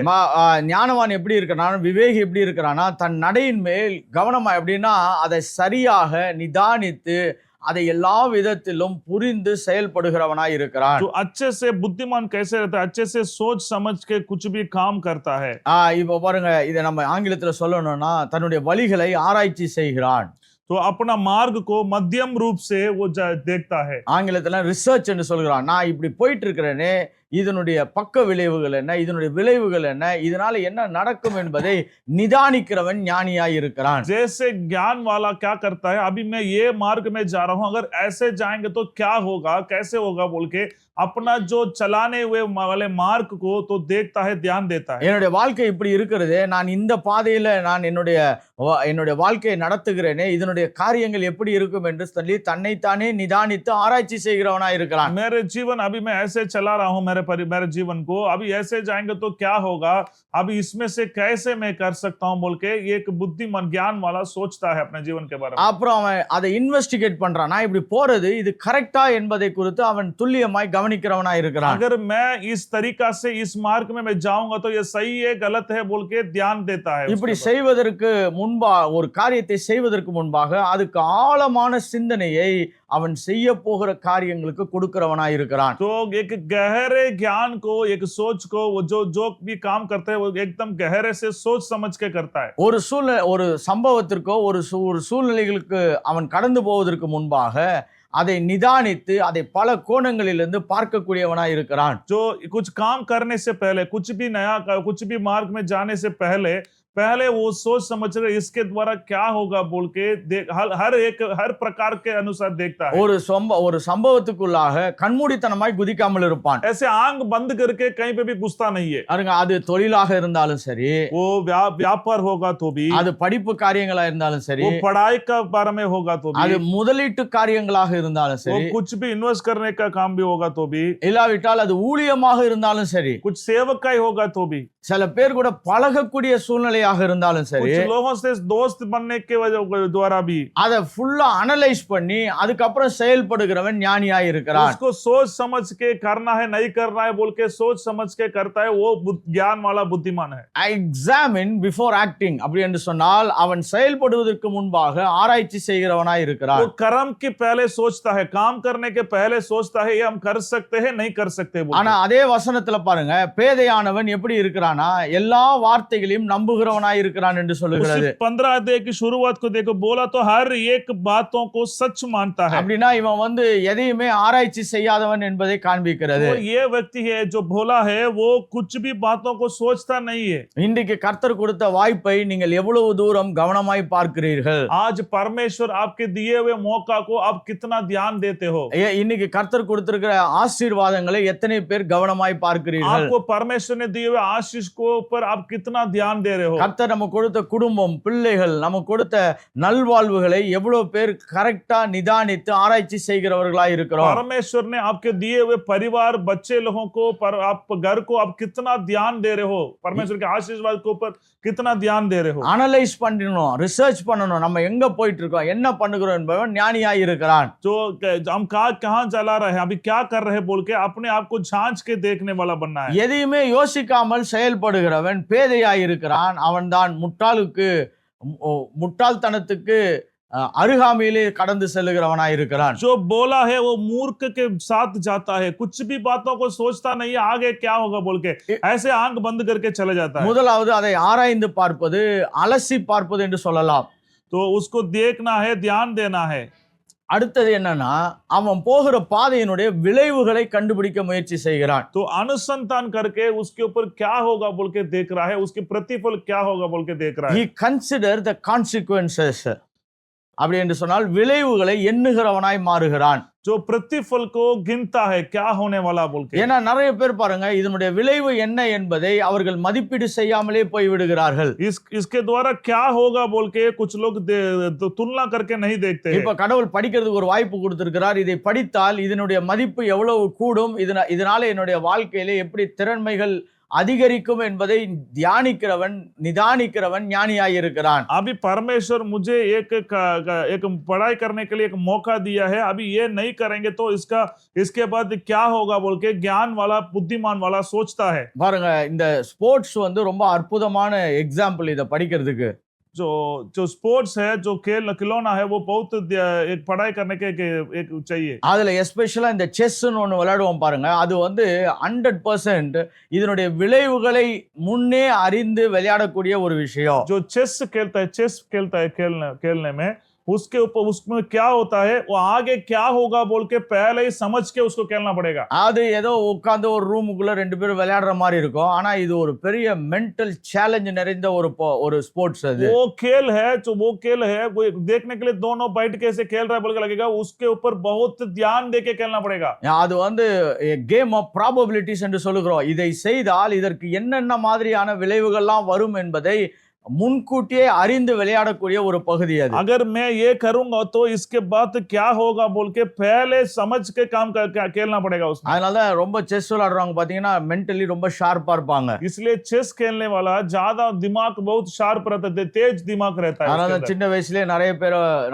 ஞானவான் எப்படி இருக்கிறான், விவேகி எப்படி இருக்கிறானா, தன் நடையின் மேல் கவனமாய் அப்படின்னா அதை சரியாக நிதானித்து அதை எல்லா விதத்திலும் புரிந்து செயல்படுகிறவனாய் இருக்கிறான். तो अच्छे से बुद्धिमान कैसे रहता है? अच्छे से सोच समझ के कुछ भी काम करता है। இப்ப பாருங்க, இதை நம்ம ஆங்கிலத்துல சொல்லணும்னா தன்னுடைய வழிகளை ஆராய்ச்சி செய்கிறான். तो अपना मार्ग को मध्यम रूप से वो देखता है। ஆங்கிலத்துல ரிசர்ச் என்று சொல்கிறான். நான் இப்படி போயிட்டு இருக்கிறேனே, இதனுடைய பக்க விளைவுகள் என்ன, இதனுடைய விளைவுகள் என்ன, இதனால என்ன நடக்கும் என்பதை நிதானிக்கிறவன் ஞானியாய் இருக்கிறான். जैसे ज्ञान वाला क्या करता है, अभी मैं ये मार्ग में जा रहा हूं, अगर ऐसे जाएंगे तो क्या होगा, कैसे होगा बोल के अपना जो चलाने हुए वाले मार्ग को तो देखता है, ध्यान देता है। என்னுடைய வாழ்க்கை இப்படி இருக்கிறது, நான் இந்த பாதையில நான் என்னுடைய வாழ்க்கையை நடத்துகிறேனே, இதனுடைய காரியங்கள் எப்படி இருக்கும் என்று சொல்லி தன்னைத்தானே நிதானித்து ஆராய்ச்சி செய்கிறவனாய் இருக்கிறான். मेरे जीवन अभी मैं ऐसे चला रहा हूं, मेरे जीवन को अभी ऐसे जाएंगे तो क्या होगा, अभी इसमें से कैसे मैं कर सकता हूं बोल के एक बुद्धिमान ज्ञान वाला सोचता है अपने जीवन के बारे में। அப்புறம் அவன் அதை இன்வெஸ்டிகேட் பண்றான். நான் இப்படி போறது இது கரெக்டா என்பதை குறித்து அவன் துல்லியமாய் கவனிக்கிறவனாய் இருக்கிறான். अगर मैं इस तरीका से इस मार्ग में मैं जाऊंगा तो ये सही है गलत है बोल के ध्यान देता है। இப்படி செய்வதற்கு ஒரு காரியத்தை செய்வதற்கு முன்பாக அதுக்கு ஆழமான சிந்தனையை அவன் செய்ய போகிற காரியங்களுக்கு கொடுக்கிறவனாய் இருக்கிறான். तो एक गहरे ज्ञान को, एक सोच को, वो जो भी काम करता है वो एकदम गहरे से सोच समझ के करता है। ஒரு சம்பவத்திற்கோ ஒரு சூழ்நிலைகளுக்கு அவன் கடந்து போவதற்கு முன்பாக அதை நிதானித்து அதை பல கோணங்களிலிருந்து பார்க்கக்கூடியவனாய் இருக்கிறான். जो कुछ काम करने से पहले, कुछ भी मार्ग में जाने से पहले वो सोच समझ रहे इसके द्वारा क्या होगा बोल के हर प्रकार के अनुसार देखता है। ஒரு சம்பவத்துக்குள்ளாக கண்மூடித்தனமாய் குதிக்காமல் இருப்பான். ऐसे आंख बंद करके कहीं पे भी घुसता नहीं है। அது தொழிலாக இருந்தாலும் சரி, वो व्यापार होगा तो भी, அது படிப்பு காரியங்களா இருந்தாலும் சரி, वो पढ़ाई का बारे में होगा तो भी, அது முதலீட்டு காரியங்களாக இருந்தாலும் वो சரி, कुछ भी इन्वेस्ट करने का काम भी होगा तो भी, இல்லாவிட்டால் அது ஊழியமாக இருந்தாலும் சரி, कुछ सेवकाई होगा तो भी, சில பேர் கூட பழகக்கூடிய சூழ்நிலையாக இருந்தாலும் சரி, कुछ लोगों से दोस्त बनने के द्वारा भी அதை ஃபுல்லா அனலைஸ் பண்ணி அதுக்கப்புறம் செயல்படுகிறவன் ஞானியாய் இருக்கிறான். उसको सोच समझ के करना है नहीं करना है बोल के सोच समझ के करता है, वो ज्ञान वाला बुद्धिमान है। எக்ஸாமின் பிஃபோர் ஆக்டிங் அப்படி என்று சொன்னால் அவன் செயல்படுவதற்கு முன்பாக ஆராய்ச்சி செய்கிறவனாய் இருக்கிறான். वो कर्म के पहले सोचता है, काम करने के पहले सोचता है, ये हम कर सकते हैं नहीं कर सकते बोल। ஆனா அதே வசனத்துல பாருங்க, பேதையானவன் எப்படி இருக்கிறானா, எல்லா வார்த்தைகளையும் நம்புகிறவனாய் இருக்கிறான் என்று சொல்லுகிறது. 15 अध्याय की शुरुआत को देखो, बोला तो हर एक बातों को सच मानता है। அப்படின்னா இவன் எதையுமே ஆராய்ச்சி செய்யாதவன் என்பதை காண்பிக்கிறது. वो ये व्यक्ति है जो भोला है, वो कुछ भी बातों को सोचता नहीं है। இன்றைக்கு கர்த்தர் கொடுத்த வாய்ப்பை நீங்கள் எவ்வளவு தூரம் கவனமாய் பார்க்கிறீர்கள்? आज परमेश्वर आपके दिए हुए मौका को आप कितना ध्यान देते हो? இன்னைக்கு கர்த்தர் கொடுத்திருக்கிற ஆசீர்வாதங்களை எத்தனை பேர் கவனமாய் பார்க்கிறீர்கள்? आपको परमेश्वर ने दिए हुए आशीष को ऊपर आप कितना ध्यान दे रहे हो? கர்த்தர் நமக்கு கொடுத்த குடும்பம், பிள்ளைகள், நமக்கு கொடுத்த நல்வாழ்வுகளை எவ்வளவு பேர் கரெக்டா நிதானித்து ஆராய்ச்சி செய்கிறவர்களாய் இருக்கிறோம்? परमेश्वर ने आपके दिए हुए परिवार, बच्चे लोगों को, आप घर को आप कितना ध्यान दे रहे हो? परमेश्वर के आशीर्वाद के ऊपर कितना ध्यान दे रहे हो? அனலைஸ் பண்ணணும், ரிசர்ச் பண்ணணும், நம்ம எங்க போயிட்டு இருக்கோம், என்ன பண்ணுகிறோம் என்பவன் ஞானியாய் இருக்கிறான். तो हम कहाँ चला रहे हैं, अभी क्या कर रहे हैं बोल के अपने आप को झांच के देखने वाला बनना है। எதையுமே யோசிக்காமல் செயல்படுகிறவன் பேதையாய் இருக்கிறான். அவன்தான் முட்டாள்தனத்துக்கு அருகாமையிலே கடந்து செல்லுகிறவனாய் இருக்கிறான். जो बोला है वो मूर्ख के साथ जाता है, कुछ भी बातों को सोचता नहीं है आगे क्या होगा बोल के, ऐसे आंख बंद करके चले जाता है। முதலாவது அதை ஆராய்ந்து பார்ப்பது, அலசி பார்ப்பது என்று சொல்லலாம். तो उसको देखना है, ध्यान देना है। அடுத்தது என்னன்னா, அவன் போகிற பாதையினுடைய விளைவுகளை கண்டுபிடிக்க முயற்சி செய்கிறான். तो अनुसंधान करके उसके ऊपर क्या होगा बोल के देख रहा है, उसके प्रतिफल क्या होगा बोल के देख रहा है। He consider the consequences. அப்படி என்று சொன்னால் விளைவுகளை எண்ணுகிறவனாய் மாறுகிறான். जो प्रतिफल को गिनता है क्या होने वाला बोल के। ஏன்னா நிறைய பேர் பாருங்க இதனுடைய விளைவு என்ன என்பதை அவர்கள் மதிப்பீடு செய்யாமலே போய் விடுகிறார்கள். इसके द्वारा क्या होगा बोल के कुछ लोग तुलना करके नहीं देखते हैं। இப்ப கடவுள் படிக்கிறதுக்கு ஒரு வாய்ப்பு கொடுத்திருக்கிறார். இதை படித்தால் இதனுடைய மதிப்பு எவ்வளவு கூடும், இதனால என்னுடைய வாழ்க்கையில எப்படி திறன்மைகள் அதிகரிக்கும் என்பதை தியானிக்கிறவன் நிதானிக்கிறவன் ஞானியாய் இருக்கிறான். अभी परमेश्वर मुझे एक पढ़ाई करने के लिए एक मौका दिया है, अभी ये नहीं करेंगे तो इसके बाद क्या होगा बोल के ज्ञान वाला बुद्धिमान वाला सोचता है. பாருங்க இந்த ஸ்போர்ட்ஸ் வந்து ரொம்ப அற்புதமான எக்ஸாம்பிள் இத படிக்கிறதுக்கு. जो स्पोर्ट्स है, जो खिलौना है, वो बहुत एक पढ़ाई करने के एक चाहिए. அதுல எஸ்பெஷலா இந்த செஸ்ன்னு ஒண்ணு விளையாடுவோம் பாருங்க, அது வந்து 100% இதனுடைய விளைவுகளை முன்னே அறிந்து விளையாடக்கூடிய ஒரு விஷயம். जो चेस खेलता है खेलने में उसके ऊपर उसमें क्या होता है, वो आगे क्या होगा बोल के पहले ही समझ के उसको खेलना पड़ेगा. அது ஏதோ உட்கார்ந்து ஒரு ரூமுக்குள்ள ரெண்டு பேரும் விளையாடுற மாதிரி இருக்கும், ஆனா இது ஒரு பெரிய மென்டல் சேலஞ்ச் நிறைந்த ஒரு ஸ்போர்ட்ஸ். அது वो खेल है, वो देखने के लिए दोनों बैठ के ऐसे खेल रहा है बोल के लगेगा, उसके ऊपर बहुत ध्यान दे के खेलना पड़ेगा. அது வந்து கேம் ஆஃப் ப்ராபபிலிட்டிஸ் என்று சொல்லுகிறோம். இதை செய்தால் இதற்கு என்னென்ன மாதிரியான விளைவுகள்லாம் வரும் என்பதை முன்கூட்டியே அறிந்து விளையாடக்கூடிய ஒரு பகுதி அது. अगर मैं ये करूंगा तो इसके बाद क्या होगा बोल के पहले समझ के काम खेलना पड़ेगा उसमें. அதனால ரொம்ப செஸ் விளையாடுறவங்க பாத்தீங்கன்னா மென்டலி ரொம்ப ஷார்ப்பா இருப்பாங்க. इसलिए चेस खेलने वाला ज्यादा दिमाग बहुत शार्प रहता है, तेज दिमाग रहता है. அதனால சின்ன வயசுலயே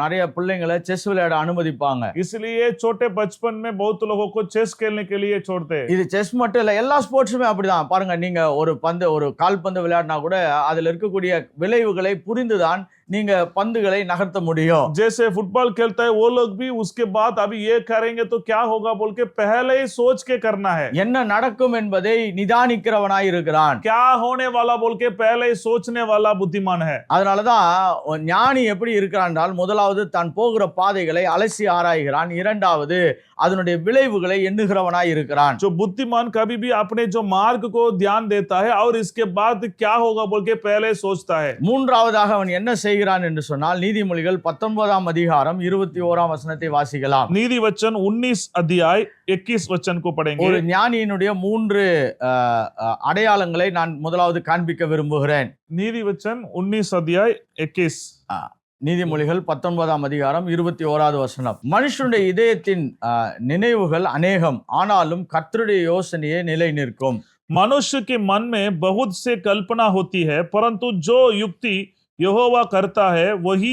நிறைய பிள்ளைங்களை செஸ் விளையாட அனுமதிப்பாங்க. इसलिए छोटे बचपन में बहुत लोगों को चेस खेलने के लिए छोड़ते हैं. இது செஸ் மட்டும் இல்ல, எல்லா ஸ்போர்ட்ஸுமே அப்படிதான். பாருங்க, நீங்க ஒரு கால்பந்து விளையாடினா கூட அதுல இருக்கக்கூடிய விளைவுகளை புரிந்துதான் நீங்க பந்துகளை நகர்த்த முடியும். जैसे फुटबॉल खेलता है वो लोग भी उसके बाद अभी ये करेंगे तो क्या होगा बोल के पहले ही सोच के करना है. என்ன நடக்கும் என்பதை நிதானிக்கிறவனாய் இருக்கிறான். क्या होने वाला बोल के पहले ही सोचने वाला बुद्धिमान है. அதனாலதான் ஞானி எப்படி இருக்கிறான் என்றால், முதலாவது தான் போகிற பாதைகளை அலசி ஆராய்கிறான், இரண்டாவது அதனுடைய விளைவுகளை எண்ணுகிறவனாய் இருக்கிறான். जो बुद्धिमान कभी भी अपने जो मार्ग को ध्यान देता है और इसके बाद क्या होगा बोल के पहले सोचता है. மூன்றாவதாக அவன் என்ன செய்கிறான் என்று சொன்னால், நீதிமொழிகள் 19ஆம் அதிகாரம் 21ஆம் வசனத்தை வாசிக்கலாம். नीति वचन 19 अध्याय 21 वचन को पढ़ेंगे. ஒரு ஞானியினுடைய 3 அடையாளங்களை நான் முதலாவது காண்பிக்க விரும்புகிறேன். नीति वचन 19 अध्याय 21. நீதிமொழிகள் 19ஆம் அதிகாரம் 21வது வசனம். மனுஷனுடைய இதயத்தின் நினைவுகள் அநேகம், ஆனாலும் கர்த்தருடைய யோசனையே நிலை நிற்கும். मनुष्य के मन में बहुत से कल्पना होती है, परंतु जो युक्ति यहोवा करता है वही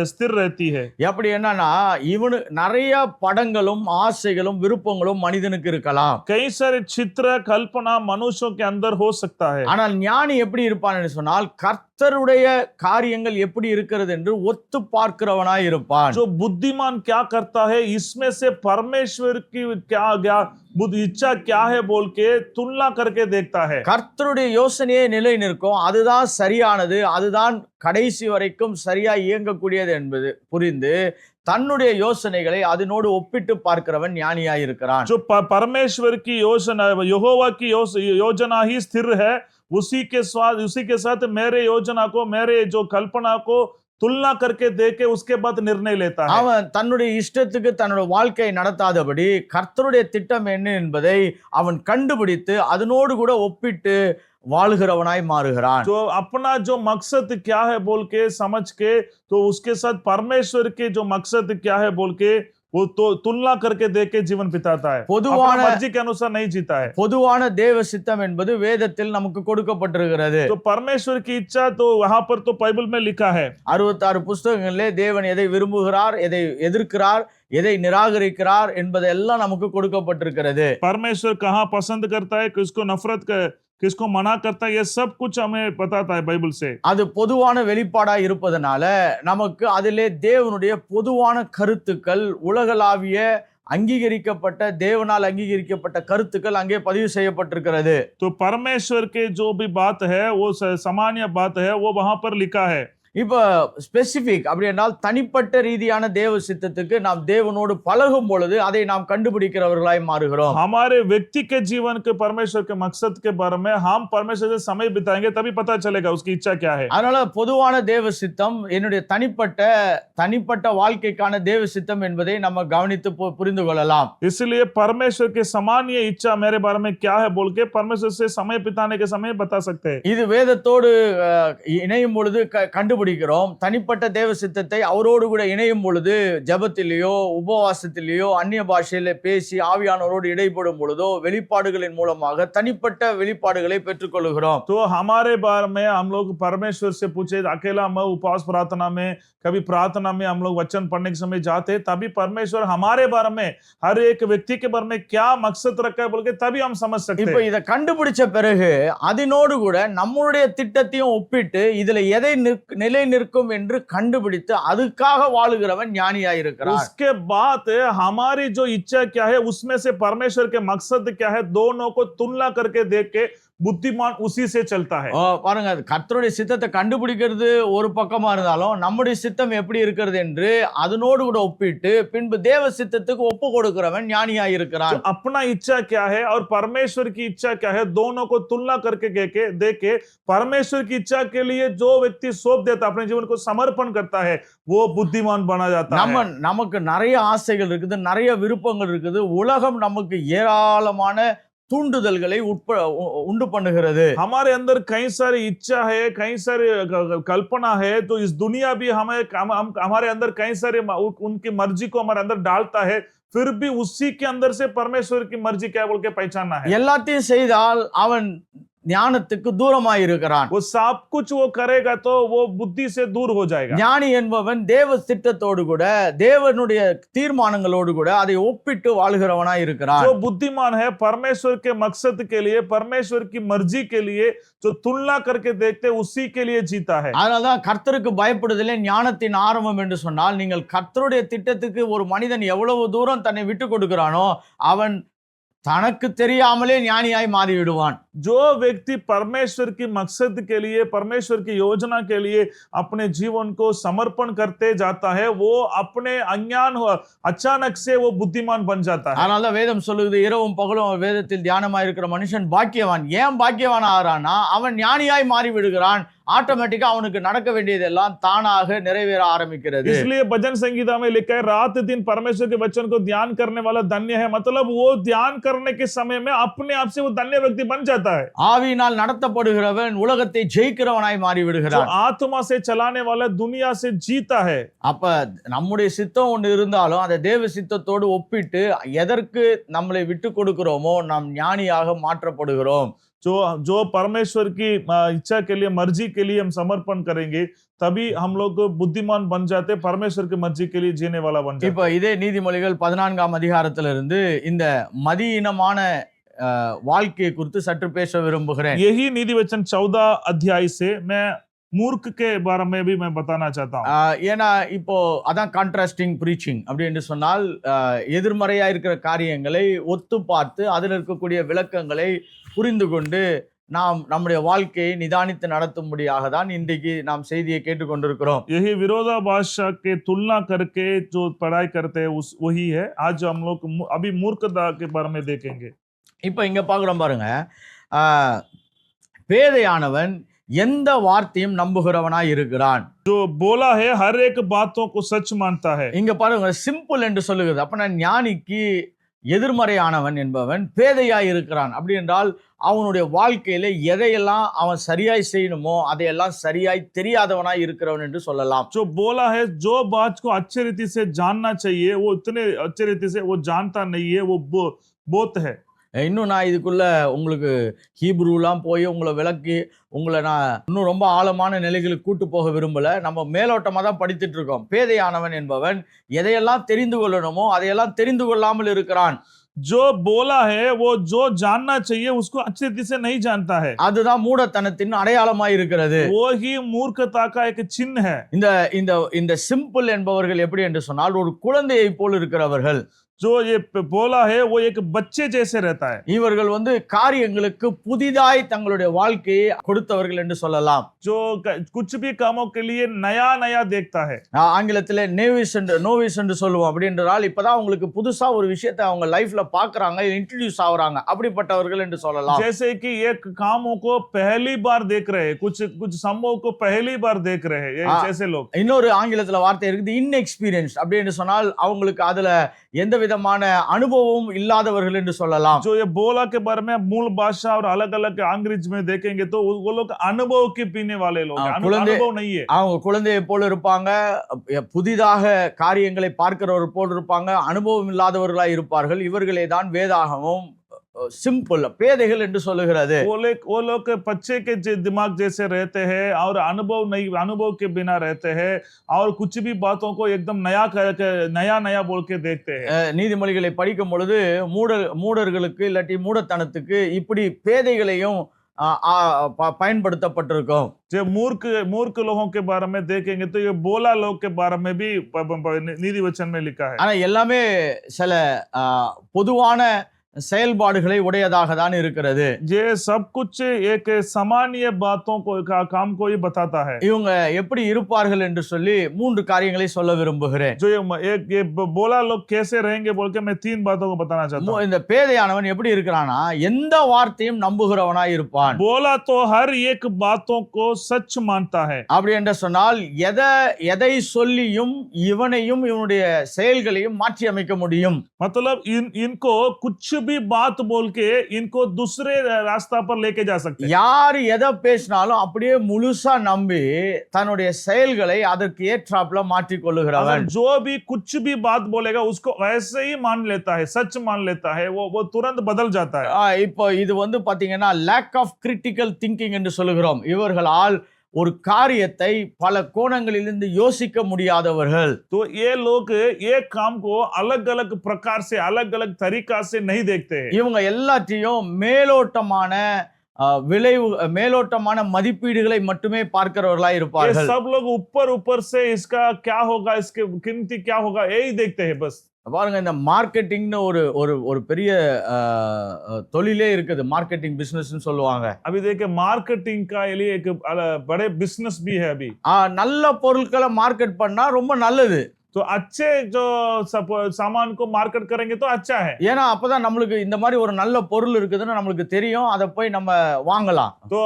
स्थिर रहती है. எப்படி என்னன்னா, இவனு நிறைய படங்களும் ஆசைகளும் விருப்பங்களும் மனிதனுக்கு இருக்கலாம். कई सारे चित्र कल्पना मनुष्यों के अंदर हो सकता है. ஆனால் ஞானி எப்படி இருப்பான் என்று சொன்னால், கர்த்தருடைய காரியங்கள் எப்படி இருக்கிறது என்று ஒத்து பார்க்கிறவனாய் இருப்பான். जो बुद्धिमान क्या करता है, इसमें से परमेश्वर की क्या इच्छा क्या है बोल के तुलना करके देखता है. கர்த்தருடைய யோசனையே நிலை நிற்கும், அதுதான் சரியானது, அதுதான் கடைசி வரைக்கும் சரியா இயங்கக்கூடியது என்பது புரிந்து தன்னுடைய யோசனைகளை அதனோடு ஒப்பிட்டு பார்க்கிறவன் ஞானியாய் இருக்கிறான். जो परमेश्वर की योजना, यहोवा की योजना ही स्थिर है, उसी के साथ मेरे योजना को, मेरे जो कल्पना को तुलना करके देके उसके बाद निर्णय लेता है. அவன் தன்னுடைய இஷ்டத்துக்கு தன்னுடைய வாழ்க்கையை நடத்தாதபடி கர்த்தருடைய திட்டம் என்ன என்பதை அவன் கண்டுபிடித்து அதனோடு கூட ஒப்பிட்டு வாழ்கிறவனாய் மாறுகிறான். जो अपना जो मकसद क्या है बोल के समझ के, तो उसके साथ परमेश्वर के जो मकसद क्या है बोल के वो तो तुलना करके देख के जीवन बिताता है. பொதுவான मर्जी के अनुसार नहीं जीता है. பொதுவான தேவ சித்தம் என்பது வேதத்தில் நமக்கு கொடுக்கப்பட்டிருக்கிறது. तो परमेश्वर की इच्छा तो वहां पर तो बाइबल में लिखा है. 66 புத்தகங்களிலே தேவன் எதை விரும்புகிறார், எதை எதிர்க்கிறார், எதை நிராகரிக்கிறார் என்பதெல்லாம் நமக்கு கொடுக்கப்பட்டிருக்கிறது. परमेश्वर कहाँ पसंद करता है, किसको नफरत किसको मना करता है, ये सब कुछ हमें बताता है बाइबल से. அது பொதுவான வெளிப்பாடா இருப்பதனால நமக்கு அதிலே தேவனுடைய பொதுவான கருத்துக்கள், உலகளாவிய அங்கீகரிக்கப்பட்ட தேவனால் அங்கீகரிக்கப்பட்ட கருத்துக்கள் அங்கே பதிவு செய்யப்பட்டிருக்கிறது. तो परमेश्वर के जो भी बात है, वो सामान्य बात है, वो वहां पर लिखा है. இப்ப ஸ்பெசிபிக் அப்படி என்றால் தனிப்பட்ட ரீதியான தேவ சித்தத்துக்கு நாம் தேவனோடு பழகும் பொழுது அதை நாம் கண்டுபிடிக்கிறவர்களாய் மாறுகிறோம். हमारे व्यक्ति के जीवन के परमेश्वर के मकसद के बारे में हम परमेश्वर से समय बिताएंगे तभी पता चलेगा उसकी इच्छा क्या है. அதனால பொதுவான தேவ சித்தம் என்னுடைய தனிப்பட்ட வாழ்க்கைக்கான தேவ சித்தம் என்பதை நம்ம கவனித்து புரிந்து கொள்ளலாம். इसलिए परमेश्वर के सामान्य इच्छा मेरे बारे में क्या है बोल के परमेश्वर से समय बिताने के समय बता सकते हैं. இது வேதத்தோடு இணையும் பொழுது கண்டுபிடிக்கிறோம். தனிப்பட்ட தேவ சித்தத்தை அவரோடு கூட இணையும் பொழுது ஜெபத்திலேயோ உபவாசத்திலேயோ அந்நிய பாஷையில பேசி ஆவியானவரோடு இடைப்படும் பொழுதோ வெளிப்பாடுகளின் மூலமாக தனிப்பட்ட வெளிப்பாடுகளை பெற்றுக்கொள்கிறோம். तो हमारे बारे में हम लोग परमेश्वर से पूछे अकेला हम उपवास प्रार्थना में कभी प्रार्थना में हम लोग वचन पढ़ने के समय जाते तभी परमेश्वर हमारे बारे में हर एक व्यक्ति के बारे में क्या मकसद रखा है बोल के तभी हम समझ सकते हैं. இப்போ இத கண்டுபிடிச்ச பிறகு அதனோடு கூட நம்மளுடைய திட்டத்தையும் ஒப்பிட்டு இதுல எதை நிலை நிற்கும் என்று கண்டுபிடித்து அதுக்காக வாழுகிறவன் ஞானியாய் இருக்கிறான். उसके बाद हमारी जो इच्छा क्या है उसमें से परमेश्वर के मकसद क्या है दोनों को तुलना करके देख के புத்திமான் उसी से चलता है. பாருங்க கர்த்தருடைய சித்தத்தை கண்டுபிடிக்கிறது ஒரு பக்கமா இருந்தாலும் நம்முடைய சித்தம் எப்படி இருக்கிறது என்று அதனோடு கூட ஒப்பிட்டு பின்பு தேவ சித்தத்துக்கு ஒப்பு கொடுக்கிறவன் ஞானியாய் இருக்கிறான். तो अपना इच्छा क्या है और परमेश्वर की इच्छा क्या है दोनों को तुलना करके देख के परमेश्वर की इच्छा के लिए जो व्यक्ति सौंप देता अपने जीवन को समर्पण करता है वो बुद्धिमान बना जाता है. நமக்கு நிறைய ஆசைகள் இருக்குது, நிறைய விருப்பங்கள் இருக்குது. உலகம் நமக்கு ஏராளமான தூண்டுதல்களை உண்டு பண்ணுகிறது. हमारे अंदर कई सारी इच्छा है, कई सारी कल्पना है, तो इस दुनिया भी हमारे अंदर कई सारे उनकी मर्जी को हमारे अंदर डालता है. फिर भी उसी के अंदर से परमेश्वर की मर्जी क्या बोल के पहचानना है. எல்லாத்தையும் செய்தால் அவன் ஞானத்துக்கு தூரமாய் இருக்கிறான். वो सब कुछ वो करेगा तो वो बुद्धि से दूर हो जाएगा. ஞானி என்பவன் தேவ சித்தத்தோடு கூட தேவனுடைய தீர்மானங்களோடு கூட அதை ஒப்பிட்டு வாழ்கிறவனாய் இருக்கிறான். जो बुद्धिमान है परमेश्वर के मकसद के लिए परमेश्वर की मर्जी के लिए जो तुलना करके देखते उसी के लिए जीता है. அதனாலதான் கர்த்தருக்கு பயப்படுதலே ஞானத்தின் ஆரம்பம் என்று சொன்னால் நீங்கள் கர்த்தருடைய திட்டத்துக்கு ஒரு மனிதன் எவ்வளவு தூரம் தன்னை விட்டு கொடுக்கிறானோ அவன் தனக்கு தெரியாமலே ஞானியாய் மாறி விடுவான். जो व्यक्ति परमेश्वर की मकसद के लिए परमेश्वर की योजना के लिए अपने जीवन को समर्पण करते जाता है वो अपने अज्ञान अचानक से वो बुद्धिमान बन जाता है. அதனால வேதம் சொல்லுது இரவும் பகலும் வேதத்தில் தியானமாய் இருக்கிற மனுஷன் பாக்கியவான். ஏன் பாக்கியவான் ஆகிறானா அவன் ஞானியாய் மாறி விடுகிறான். ஆட்டோமேட்டிக்கா அவனுக்கு நடக்க வேண்டியதெல்லாம் தானாக நிறைவேற ஆரம்பிக்கிறது. इसलिए भजन संगीता में लिखा है रात दिन परमेश्वर के वचन को ध्यान करने वाला धन्य है. मतलब वो ध्यान करने के समय में अपने आप से वो धन्य व्यक्ति बन जाता है. ஆவியினால் நடத்தப்படுகிறவன் உலகத்தை ஜெயிக்கிறவனாய் மாறி விடுகிறான். जो आत्मा से चलाने वाला दुनिया से जीता है. அப்ப நம்முடைய சித்தம் ஒன்று இருந்தாலும் அதை தேவ சித்தத்தோடு ஒப்பிட்டு எதற்கு நம்மளை விட்டு கொடுக்கிறோமோ நாம் ஞானியாக மாற்றப்படுகிறோம். जो परमेश्वर की इच्छा के लिए मर्जी के लिए हम समर्पण करेंगे तभी हम लोग बुद्धिमान बन जाते परमेश्वर की मर्जी के लिए जीने वाला बन जाते. இப்ப இதே நீதிமொழிகள் 14ஆம் அதிகாரத்திலிருந்து இந்த மதியீனமான வாழ்க்கையை குறித்து சற்று பேச விரும்புகிறேன். यही नीति वचन 14 अध्याय से मैं मूर्ख के बारे में भी मैं बताना चाहता हूं. ஏன்னா இப்போ அதான் கான்ட்ராஸ்டிங் பிரீச்சிங் அப்படின்னு சொன்னால் எதிர்மறையா இருக்கிற காரியங்களை ஒத்து பார்த்து அதில் இருக்கக்கூடிய விளக்கங்களை புரிந்து கொண்டு நாம் நம்முடைய வாழ்க்கையை நிதானித்து நடத்தும்படியாக தான் இன்றைக்கு நாம் செய்தியை கேட்டுக்கொண்டிருக்கிறோம். यही विरोधाभास के तुलना करके जो पढ़ाई करते हैं वही है. आज हम लोग अभी मूर्खता के बारे में देखेंगे. இப்போ இங்க பார்க்குறோம் பாருங்க, பேதையானவன் எந்த வார்த்தையும் நம்புகிறவனாய் இருக்கிறான். जो बोला है हर एक बातों को सच मानता है. இங்க பாருங்க சிம்பிள் என்று சொல்லுகிறது. அப்ப நான் ஞானிக்கு எதிர்மறையானவன் என்பவன் பேதையாய் இருக்கிறான். அப்படி என்றால் அவனுடைய வாழ்க்கையில எதையெல்லாம் அவன் சரியாய் செய்யணுமோ அதையெல்லாம் சரியாய் தெரியாதவனாய் இருக்கிறவன் என்று சொல்லலாம். जो बोला है जो बात को अच्छे रीति से जानना चाहिए वो इतने अच्छे रीति से वो जानता नहीं है, वो बोत है. இன்னும் நான் இதுக்குள்ள உங்களுக்கு ஹீப்ரூலாம் போய் உங்களை விளக்கி உங்களை நான் இன்னும் ரொம்ப ஆழமான நிலைகளுக்கு கூட்டு போக விரும்பல. நம்ம மேலோட்டமாக தான் படித்துட்டு இருக்கோம். பேதையானவன் என்பவன் எதையெல்லாம் தெரிந்து கொள்ளணுமோ அதையெல்லாம் தெரிந்து கொள்ளாமல் இருக்கிறான். जो बोला है वो जो जानना चाहिए उसको अच्छे रीति से नहीं जानता है. அதுதான் மூடத்தனத்தின் அடையாளமாய் இருக்கிறது. वो ही मूर्खता का एक चिन्ह है. இந்த இந்த இந்த சிம்பிள் என்பவர்கள் எப்படி என்று சொன்னால் ஒரு குழந்தையை போல் இருக்கிறவர்கள். जो ये बोला है वो एक बच्चे जैसे रहता है। இவர்கள் வந்து காரியங்களுக்கு புதிதாய் தங்களுடைய வாழ்க்கையை கொடுத்தவர்கள் என்று சொல்லலாம். जो कुछ भी कामों के लिए नया नया देखता है। ஆங்கிலத்திலே நோவிஸ் என்று சொல்லுவோம். அப்படி என்றால் இப்பதான் அவங்களுக்கு புதுசா ஒரு விஷயத்தை அவங்க லைஃப்ல பாக்குறாங்க, இன்ட்ரோடியூஸ் ஆகுறாங்க, அப்படிப்பட்டவர்கள் என்று சொல்லலாம். जैसे कि एक कामों को पहली बार देख रहे हैं, कुछ संभव को पहली बार देख रहे हैं, जैसे लोग। இன்னொரு ஆங்கிலத்துல வார்த்தை இருக்குது இன்எக்ஸ்பீரியன்ஸ். அப்படி என்று சொன்னால் அவங்களுக்கு அதுல எந்த விதமான அனுபவம் இல்லாதவர்கள் என்று சொல்லலாம். जो ये बोला के बारे में मूल भाषा और अलग अलग अंग्रेजी में देखेंगे तो वो लोग अनुभव के पीने वाले लोग हैं, अनुभव नहीं है। அவங்க குழந்தையை போல இருப்பாங்க, புதிதாக காரியங்களை பார்க்கிறவர் போல் இருப்பாங்க, அனுபவம் இல்லாதவர்களாய் இருப்பார்கள். இவர்களே தான் வேதாகமும் सिंपल பேதைகள் என்று சொல்லுகிறது. वो लोग बच्चे के दिमाग जैसे रहते हैं और अनुभव के बिना रहते हैं और कुछ भी बातों को एकदम नया बोल के देखते हैं। நீதிமொழிகளை படிக்கும் பொழுது மூடர்களுக்கு இல்லாட்டி மூடத்தனத்துக்கு இப்படி பேதைகளையும் பயன்படுத்தப்பட்டிருக்கும். जो मूर्ख लोगों के बारे में देखेंगे तो ये बोला लोग के बारे में भी नीति वचन में लिखा है। ஆனா எல்லாமே சில பொதுவான செயல்பாடுகளை உடையதாக தான் இருக்கிறது. ये सब कुछ एक सामान्य बातों को काम को ही बताता है। இவங்க எப்படி இருப்பார்கள் என்று சொல்லி மூன்று காரியங்களை சொல்ல விரும்புகிறேன். जो ये बोला लोग कैसे रहेंगे बोल के मैं 3 बातों को बताना चाहता हूं। இந்த பேதையானவன் எப்படி இருக்கிறானா, எந்த வார்த்தையும் நம்புகிறவனாய் இருப்பான். बोला तो हर एक बातों को सच मानता है। அப்படி என்று சொன்னால் எதை சொல்லியும் இவனையும் இவனுடைய செயல்களையும் மாற்றி அமைக்க முடியும். मतलब इनको कुछ भी बात बोल के इनको दूसरे रास्ता पर लेके जा सकते हैं। யார் எதை பேசினாலும் அப்படியே முழுசா நம்பி தன்னுடைய செயல்களை அதற்கு ஏற்றாப்புல மாற்றிக் கொள்ளுகிறவன். जो भी कुछ भी बात बोलेगा उसको वैसे ही मान लेता है, सच मान लेता है, वो तुरंत बदल जाता है। இப்போ இது வந்து பாத்தீங்கன்னா lack of critical thinking என்று சொல்லுகிறோம். இவர்களால் ஒரு காரியத்தை பல கோணங்களிலிருந்து யோசிக்க முடியாதவர்கள். तो ये लोग एक काम को अलग अलग प्रकार से अलग अलग तरीका से नहीं देखते हैं। இவங்க எல்லாத்தையும் மேலோட்டமான மதிப்பீடுகளை மட்டுமே பார்க்கிறவர்களாய் இருப்பார்கள். ये सब लोग ऊपर से इसका क्या होगा, इसके कीमती क्या होगा यही देखते हैं बस। பாருங்க, இந்த மார்க்கெட்டிங்னு ஒரு பெரிய தொழிலே இருக்குது. மார்க்கெட்டிங் பிசினஸ் சொல்லுவாங்க. अभी देखिए मार्केटिंग का लिए एक बड़े बिजनेस भी है अभी। நல்ல பொருட்களை மார்க்கெட் பண்ணா ரொம்ப நல்லது. तो अच्छे जो सामान को मार्केट करेंगे तो अच्छा है। ஏன்னா அப்பதான் நம்மளுக்கு இந்த மாதிரி ஒரு நல்ல பொருள் இருக்குதுன்னு நம்மளுக்கு தெரியும், அதை போய் நம்ம வாங்கலாம். तो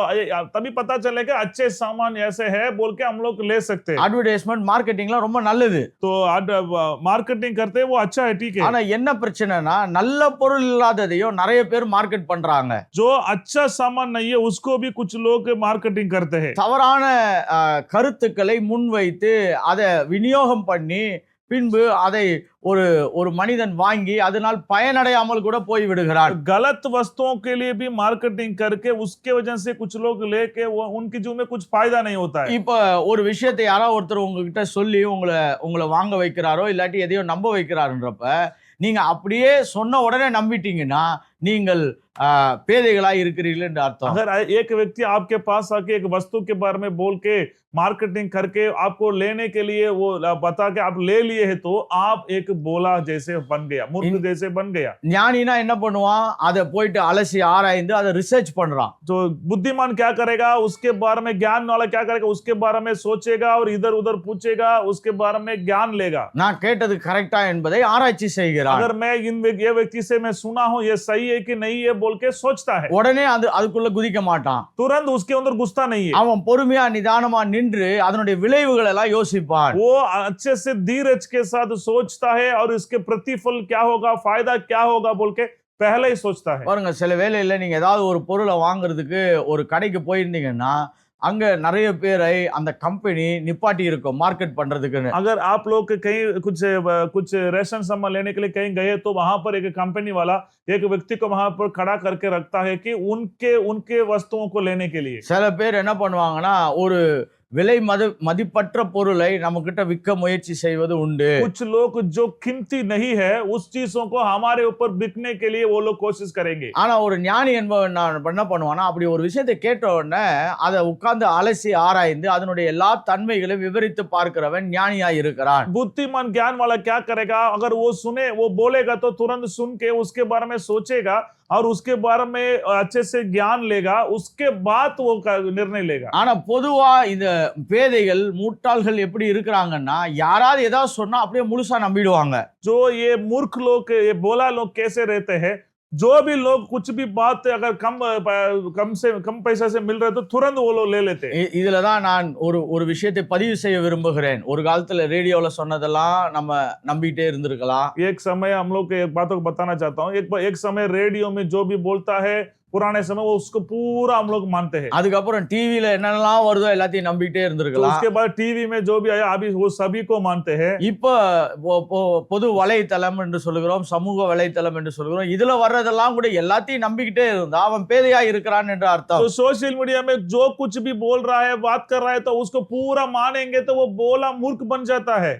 तभी पता चलेगा अच्छे सामान ऐसे है बोल के हम लोग ले सकते हैं। அட்வர்டைஸ்மென்ட் மார்க்கெட்டிங்லாம் ரொம்ப நல்லது. तो मार्केटिंग करते हैं वो अच्छा है, ठीक है। ஆனா என்ன பிரச்சனைனா, நல்ல பொருள் இல்லாததையும் நிறைய பேர் மார்க்கெட் பண்றாங்க. जो अच्छा सामान नहीं है उसको भी कुछ लोग मार्केटिंग करते हैं। தவறான கருத்துக்களை முன்வைத்து அதை விநியோகம் பண்ணி பின்பு அதை ஒரு மனிதன் வாங்கி அதனால் பயனடையாமல் கூட போய் விடுகிறார். गलत वस्तुओं के लिए भी मार्केटिंग करके उसके वजह से कुछ लोग लेके उनकी जीवन में कुछ फायदा नहीं होता है। இப்ப ஒரு விஷயத்தை யாராவது ஒருத்தர் உங்ககிட்ட சொல்லி உங்களை வாங்க வைக்கிறாரோ இல்லாட்டி எதையோ நம்ப வைக்கிறாருன்றப்ப நீங்க அப்படியே சொன்ன உடனே நம்பிட்டீங்கன்னா நீங்கள் பேதைகளாய் இருக்கிறீர்கள் என்று அர்த்தம். अगर एक व्यक्ति आपके पास आके एक वस्तु के बारे में बोल के मार्केटिंग करके आपको लेने के लिए वो बता के आप ले लिए है तो आप एक बोला जैसे बन गया, मूर्ख जैसे बन गया। ஞானினா என்ன பண்ணுவான், அதை போயிட்டு அலசி ஆராய்ந்து அதை ரிசர்ச் பண்றான். तो बुद्धिमान क्या करेगा, उसके बारे में ज्ञान वाला क्या करेगा, उसके बारे में सोचेगा और इधर उधर पूछेगा, उसके बारे में ज्ञान लेगा। நான் கேட்டது கரெக்டா என்பதை ஆராய்ச்சி செய்கிறான். अगर मैं ये व्यक्ति से मैं सुना हूं ये सही है कि नहीं है बोल के सोचता है, உடனே அதுக்குள்ள குதிக்க மாட்டான். तुरंत उसके अंदर घुसता नहीं है। அவன் பொறுமையா நிதானமா நின்று அதனுடைய விளைவுகள் எல்லாம் யோசிப்பான். वो अच्छे से धीरज के साथ सोचता है और इसके प्रतिफल क्या होगा, फायदा क्या होगा बोल के पहले ही सोचता है। பாருங்க, சில வேளையில நீங்க ஏதாவது ஒரு பொருளை வாங்குறதுக்கு ஒரு கடைக்கு போயிருந்தீங்கன்னா அங்க நிறைய பேரை அந்த கம்பெனி நிப்பாட்டி இருக்கும் மார்க்கெட் பண்றதுக்கு. अगर आप लोग कहीं कुछ रेशन सामान लेने के लिए कहीं गए तो वहां पर एक कंपनी वाला एक व्यक्ति को वहां पर खड़ा करके रखता है कि उनके वस्तुओं को लेने के लिए। சில பேர் என்ன பண்ணுவாங்கன்னா, ஒரு விலை மதிப்பற்ற பொருளை நம்ம கிட்ட விற்க முயற்சி செய்வது உண்டு. कुछ लोग जो कीमती नहीं है उस चीजों को हमारे ऊपर बिकने के लिए वो लोग कोशिश करेंगे. ஆனா ஒரு ஞானி என்பவன் என்ன பண்ணுவானா, அப்படி ஒரு விஷயத்தை கேட்ட உடனே அதை உட்கார்ந்து அலசி ஆராய்ந்து அதனுடைய எல்லா தன்மைகளையும் விவரித்து பார்க்கிறவன் ஞானியாய் இருக்கிறான். बुद्धिमान ज्ञान वाला क्या करेगा, अगर वो सुने वो बोलेगा तो तुरंत सुन के उसके बारे में सोचेगा और उसके बारे में अच्छे से ज्ञान लेगा, उसके बाद वो निर्णय लेगा. ஆனா பொதுவா இந்த பேதைகள் முட்டாள்கள் எப்படி இருக்கிறாங்கன்னா, யாராவது ஏதாவது சொன்னா அப்படியே முழுசா நம்பிடுவாங்க. जो ये मूर्ख लोग, ये बोला लोग कैसे रहते हैं, जो भी लोग कुछ भी बात अगर कम पैसा से मिल रहे तो तुरंत वो लोग ले लेते हैं. இதுல தான் நான் ஒரு விஷயத்தை பதிவு செய்ய விரும்புகிறேன். ஒரு காலத்துல ரேடியோல சொன்னதெல்லாம் நம்ம நம்பிட்டே இருந்திருக்கலாம். एक समय हम लोग एक बातों को बताना चाहता हूँ. एक समय रेडियो में जो भी बोलता है पुराने समय वो उसको पूरा हम लोग मानते हैं. அதுக்கப்புறம் டிவில என்னெல்லாம் வருதோ எல்லாத்தையும் நம்பிட்டே तो இருந்திருக்கலாம். उसके बाद टीवी में जो भी आया अभी वो सभी को मानते हैं. இப்போ பொது வலைத்தளம் என்று சொல்லுகிறோம், சமூக வலைத்தளம் என்று சொல்லுகிறோம். இதுல வர்றதெல்லாம் கூட எல்லாத்தையும் நம்பிக்கிட்டே இருந்தா அவன் பேதையா இருக்கிறான் என்று அர்த்தம். तो सोशल मीडिया में जो कुछ भी बोल रहा है, बात कर रहा है, तो उसको पूरा मानेंगे तो वो बोला मूर्ख बन जाता है.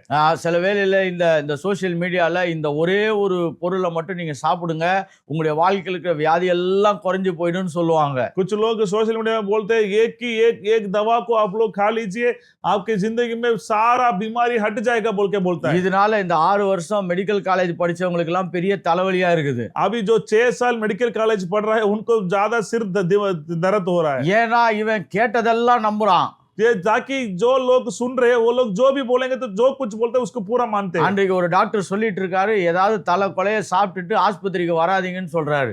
சில வேளையில இந்த சோசியல் மீடியால இந்த ஒரே ஒரு பொருளை மட்டும் நீங்க சாப்பிடுங்க, உங்களுடைய வாழ்க்கையில் இருக்கிற வியாதி எல்லாம் குறைஞ்சு போயிடும்னு சொல்லுவாங்க. कुछ लोग सोशल मीडिया में बोलते हैं एक दवा को आप लोग खा लीजिए, आपकी जिंदगी में सारा बीमारी हट जाएगा बोल के बोलता है. இதனால இந்த 6 வருஷம் மெடிக்கல் காலேஜ் படிச்சவங்களுக்கு எல்லாம் பெரிய தலைவலியா இருக்குது. अभी जो 6 साल मेडिकल कॉलेज पढ़ रहा है उनको ज्यादा सिर दर्द हो रहा है. ஏன்னா இவன் கேட்டதெல்லாம் நம்புறான். ये ताकि जो लोग सुन रहे हैं वो लोग जो भी बोलेंगे तो जो कुछ बोलते हैं उसको पूरा मानते हैं. அன்றைக்கு ஒரு டாக்டர் சொல்லிட்டு இருக்காரு, ஏதாவது தலை கொலைய சாப்பிட்டுட்டு ஆஸ்பத்திரிக்கு வராதீங்கன்னு சொல்றாரு.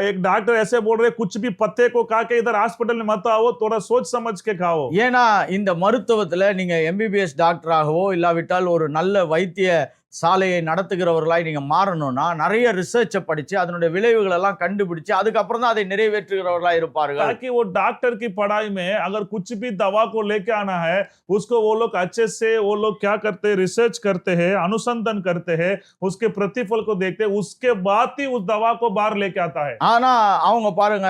एक डॉक्टर ऐसे बोल रहे हैं, कुछ भी पत्ते को खा के इधर हॉस्पिटल में मत आओ, थोड़ा सोच समझ के खाओ. ஏன்னா இந்த மருத்துவத்துல நீங்க எம்பிபிஎஸ் டாக்டராகவோ இல்லாவிட்டால் ஒரு நல்ல வைத்திய சாலையை நடத்துகிறவர்களாய் நீங்க மாறணும்னா நிறைய ரிசர்ச்சை படிச்சு அதனுடைய விளைவுகள் எல்லாம் கண்டுபிடிச்சு அதுக்கப்புறம் தான் அதை நிறைவேற்றுகிறவர்களாய் இருப்பார்கள். ताकि वो डॉक्टर की पढ़ाई में अगर कुछ भी दवा को लेके आना है उसको वो लोग अच्छे से वो लोग क्या करते हैं, रिसर्च करते हैं, अनुसंधान करते हैं, उसके प्रतिफल को देखते हैं, उसके बाद ही उस दवा को बाहर लेके आता है. ஆனா அவங்க பாருங்க,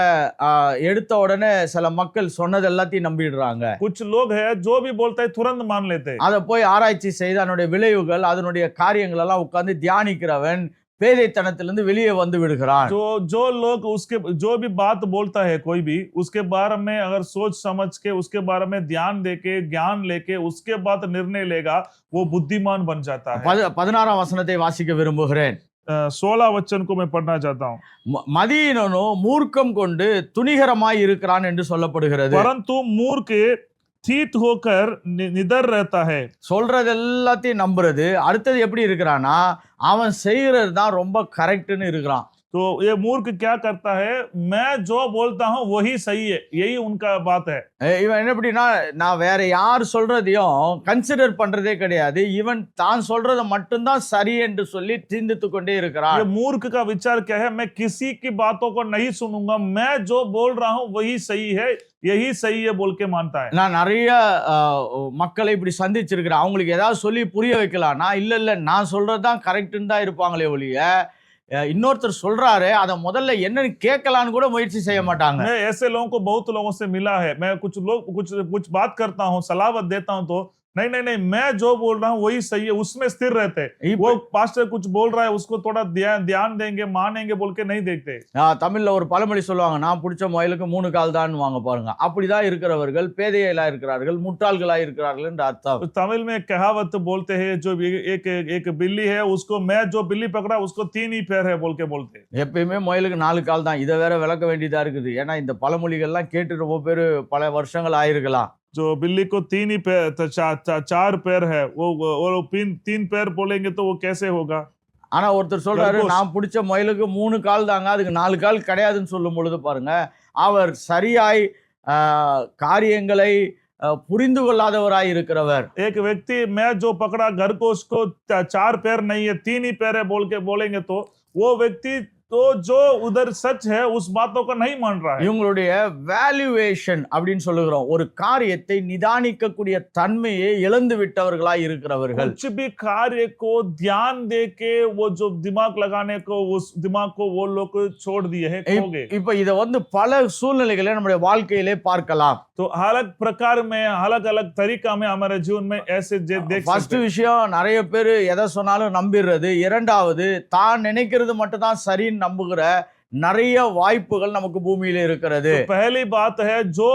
எடுத்த உடனே சில மக்கள் சொன்னது எல்லாத்தையும் நம்பிடுறாங்க. कुछ लोग है जो भी बोलता है तुरंत मान लेते हैं. அதை போய் ஆராய்ச்சி செய்து அதனுடைய விளைவுகள் அதனுடைய காரியங்கள் எல்லாம் உட்கார்ந்து தியானிக்கிறவன் பேதைத்தனத்திலிருந்து வெளியே வந்து விடுகிறான். जो लोग उसके जो भी बात बोलता है कोई भी, उसके बारे में अगर सोच समझ के उसके बारे में ध्यान देके ज्ञान लेके उसके बाद निर्णय लेगा वो बुद्धिमान बन जाता है. 16ஆம் வசனத்தை வாசிக்க விரும்புகிறேன். 16 वचन को मैं पढ़ना चाहता हूँ. மதியினனோ மூர்க்கம் கொண்டு துணிகரமாய் இருக்கிறான் என்று சொல்லப்படுகிறது. परंतु मूर्ख ठीक होकर निडर रहता है. சொல்றது எல்லாத்தையும் நம்புறது. அடுத்தது எப்படி இருக்கிறானா, அவன் செய்யறது தான் ரொம்ப கரெக்ட்னு இருக்கிறான். तो ये मूर्ख क्या करता है, मैं जो बोलता हूं वही सही है, यही उनका बात है. இவன் என்ன எப்படின்னா, நான் வேற யார் சொல்றதையும் கன்சிடர் பண்றதே கிடையாது. இவன் தான் சொல்றதை மட்டும்தான் சரி என்று சொல்லி சிந்தித்து கொண்டே இருக்கிறான். ये मूर्ख का विचार क्या है, मैं किसी की बातों को नहीं सुनूंगा, मैं जो बोल रहा हूं वही सही है, यही सही है बोल के मानता है. நான் நிறைய மக்களை இப்படி சந்திச்சிருக்கிறேன். அவங்களுக்கு ஏதாவது சொல்லி புரிய வைக்கலாம்னா, இல்ல நான் சொல்றதுதான் கரெக்ட்னு தான் இருப்பாங்களே ஒழிய இன்னொருத்தர் சொல்றாரு அதை முதல்ல என்னன்னு கேட்கலான்னு கூட முயற்சி செய்ய மாட்டாங்க. मैं ऐसे लोगों को बहुत लोगों से मिला है. मैं कुछ बात करता हूँ, सलाह देता हूँ, तो नहीं मैं जो बोल रहा हूँ वही सही है, उसमें स्थिर रहते. वो पास्टर कुछ बोल रहा है उसको थोड़ा ध्यान देंगे, मानेंगे बोल के नहीं देखते. தமிழ்ல ஒரு பழமொழி சொல்லுவாங்க, நான் பிடிச்ச முயலுக்கு 3 கால் தான் வாங்க பாருங்க. அப்படிதான் இருக்கிறவர்கள் பேதைகளா இருக்கிறார்கள், முட்டாள்களா இருக்கிறார்கள் என்று அர்த்தம். तमिल में कहावत बोलते हैं, जो एक बिल्ली है उसको मैं जो बिल्ली पकड़ा उसको 3 ही पैर है बोल के बोलते. எப்பயுமே முயலுக்கு 4 கால் தான். இதை வேற விளக்க வேண்டியதா இருக்குது. ஏன்னா இந்த பழமொழிகள்லாம் கேட்டு ரொம்ப பேரு பல வருஷங்கள் ஆயிருக்கலாம். जो बिल्ली को 3 ही पैर 4 पैर है, वो 3 पैर बोलेंगे तो वो कैसे होगा. ஆனா ஒருத்தர் சொல்றாரு, நான் பிடிச்ச முயலுக்கு 3 கால் தாங்க, அதுக்கு 4 கால் கிடையாதுன்னு சொல்லும் பொழுது பாருங்க, அவர் சரியாய் காரியங்களை புரிந்து கொள்ளாதவராய் இருக்கிறவர். एक व्यक्ति मैं जो पकड़ा घर को उसको 4 पैर नहीं है 3 ही पैर है बोल के बोलेंगे तो वो व्यक्ति तो जो उधर सच है उस बातों को नहीं मान रहा है। இவங்களுடைய வேல்யூவேஷன் அப்படின்னு சொல்லுகிறோம். ஒரு காரியத்தை நிதானிக்கக்கூடிய தன்மையை இழந்து விட்டவர்களாய் இருக்கிறவர்கள். कुछ भी कार्य को ध्यान दे के वो जो दिमाग लगाने को उस दिमाग को वो लोग छोड़ दिए हैं, खो गए। இப்ப இத பல சூழ்நிலைகளை நம்முடைய வாழ்க்கையிலே பார்க்கலாம். तो अलग प्रकार में अलग अलग तरीका में हमारे जीवन में ऐसे देख ஃபர்ஸ்ட் सकते हैं। விஷயம், நிறைய பேர் எதை சொன்னாலும் நம்பிடுறது. இரண்டாவது, தான் நினைக்கிறது மட்டும் தான் சரின்னு நம்புகிற நிறைய வாய்ப்புகள் நமக்கு பூமியில இருக்கிறது. तो पहली बात है जो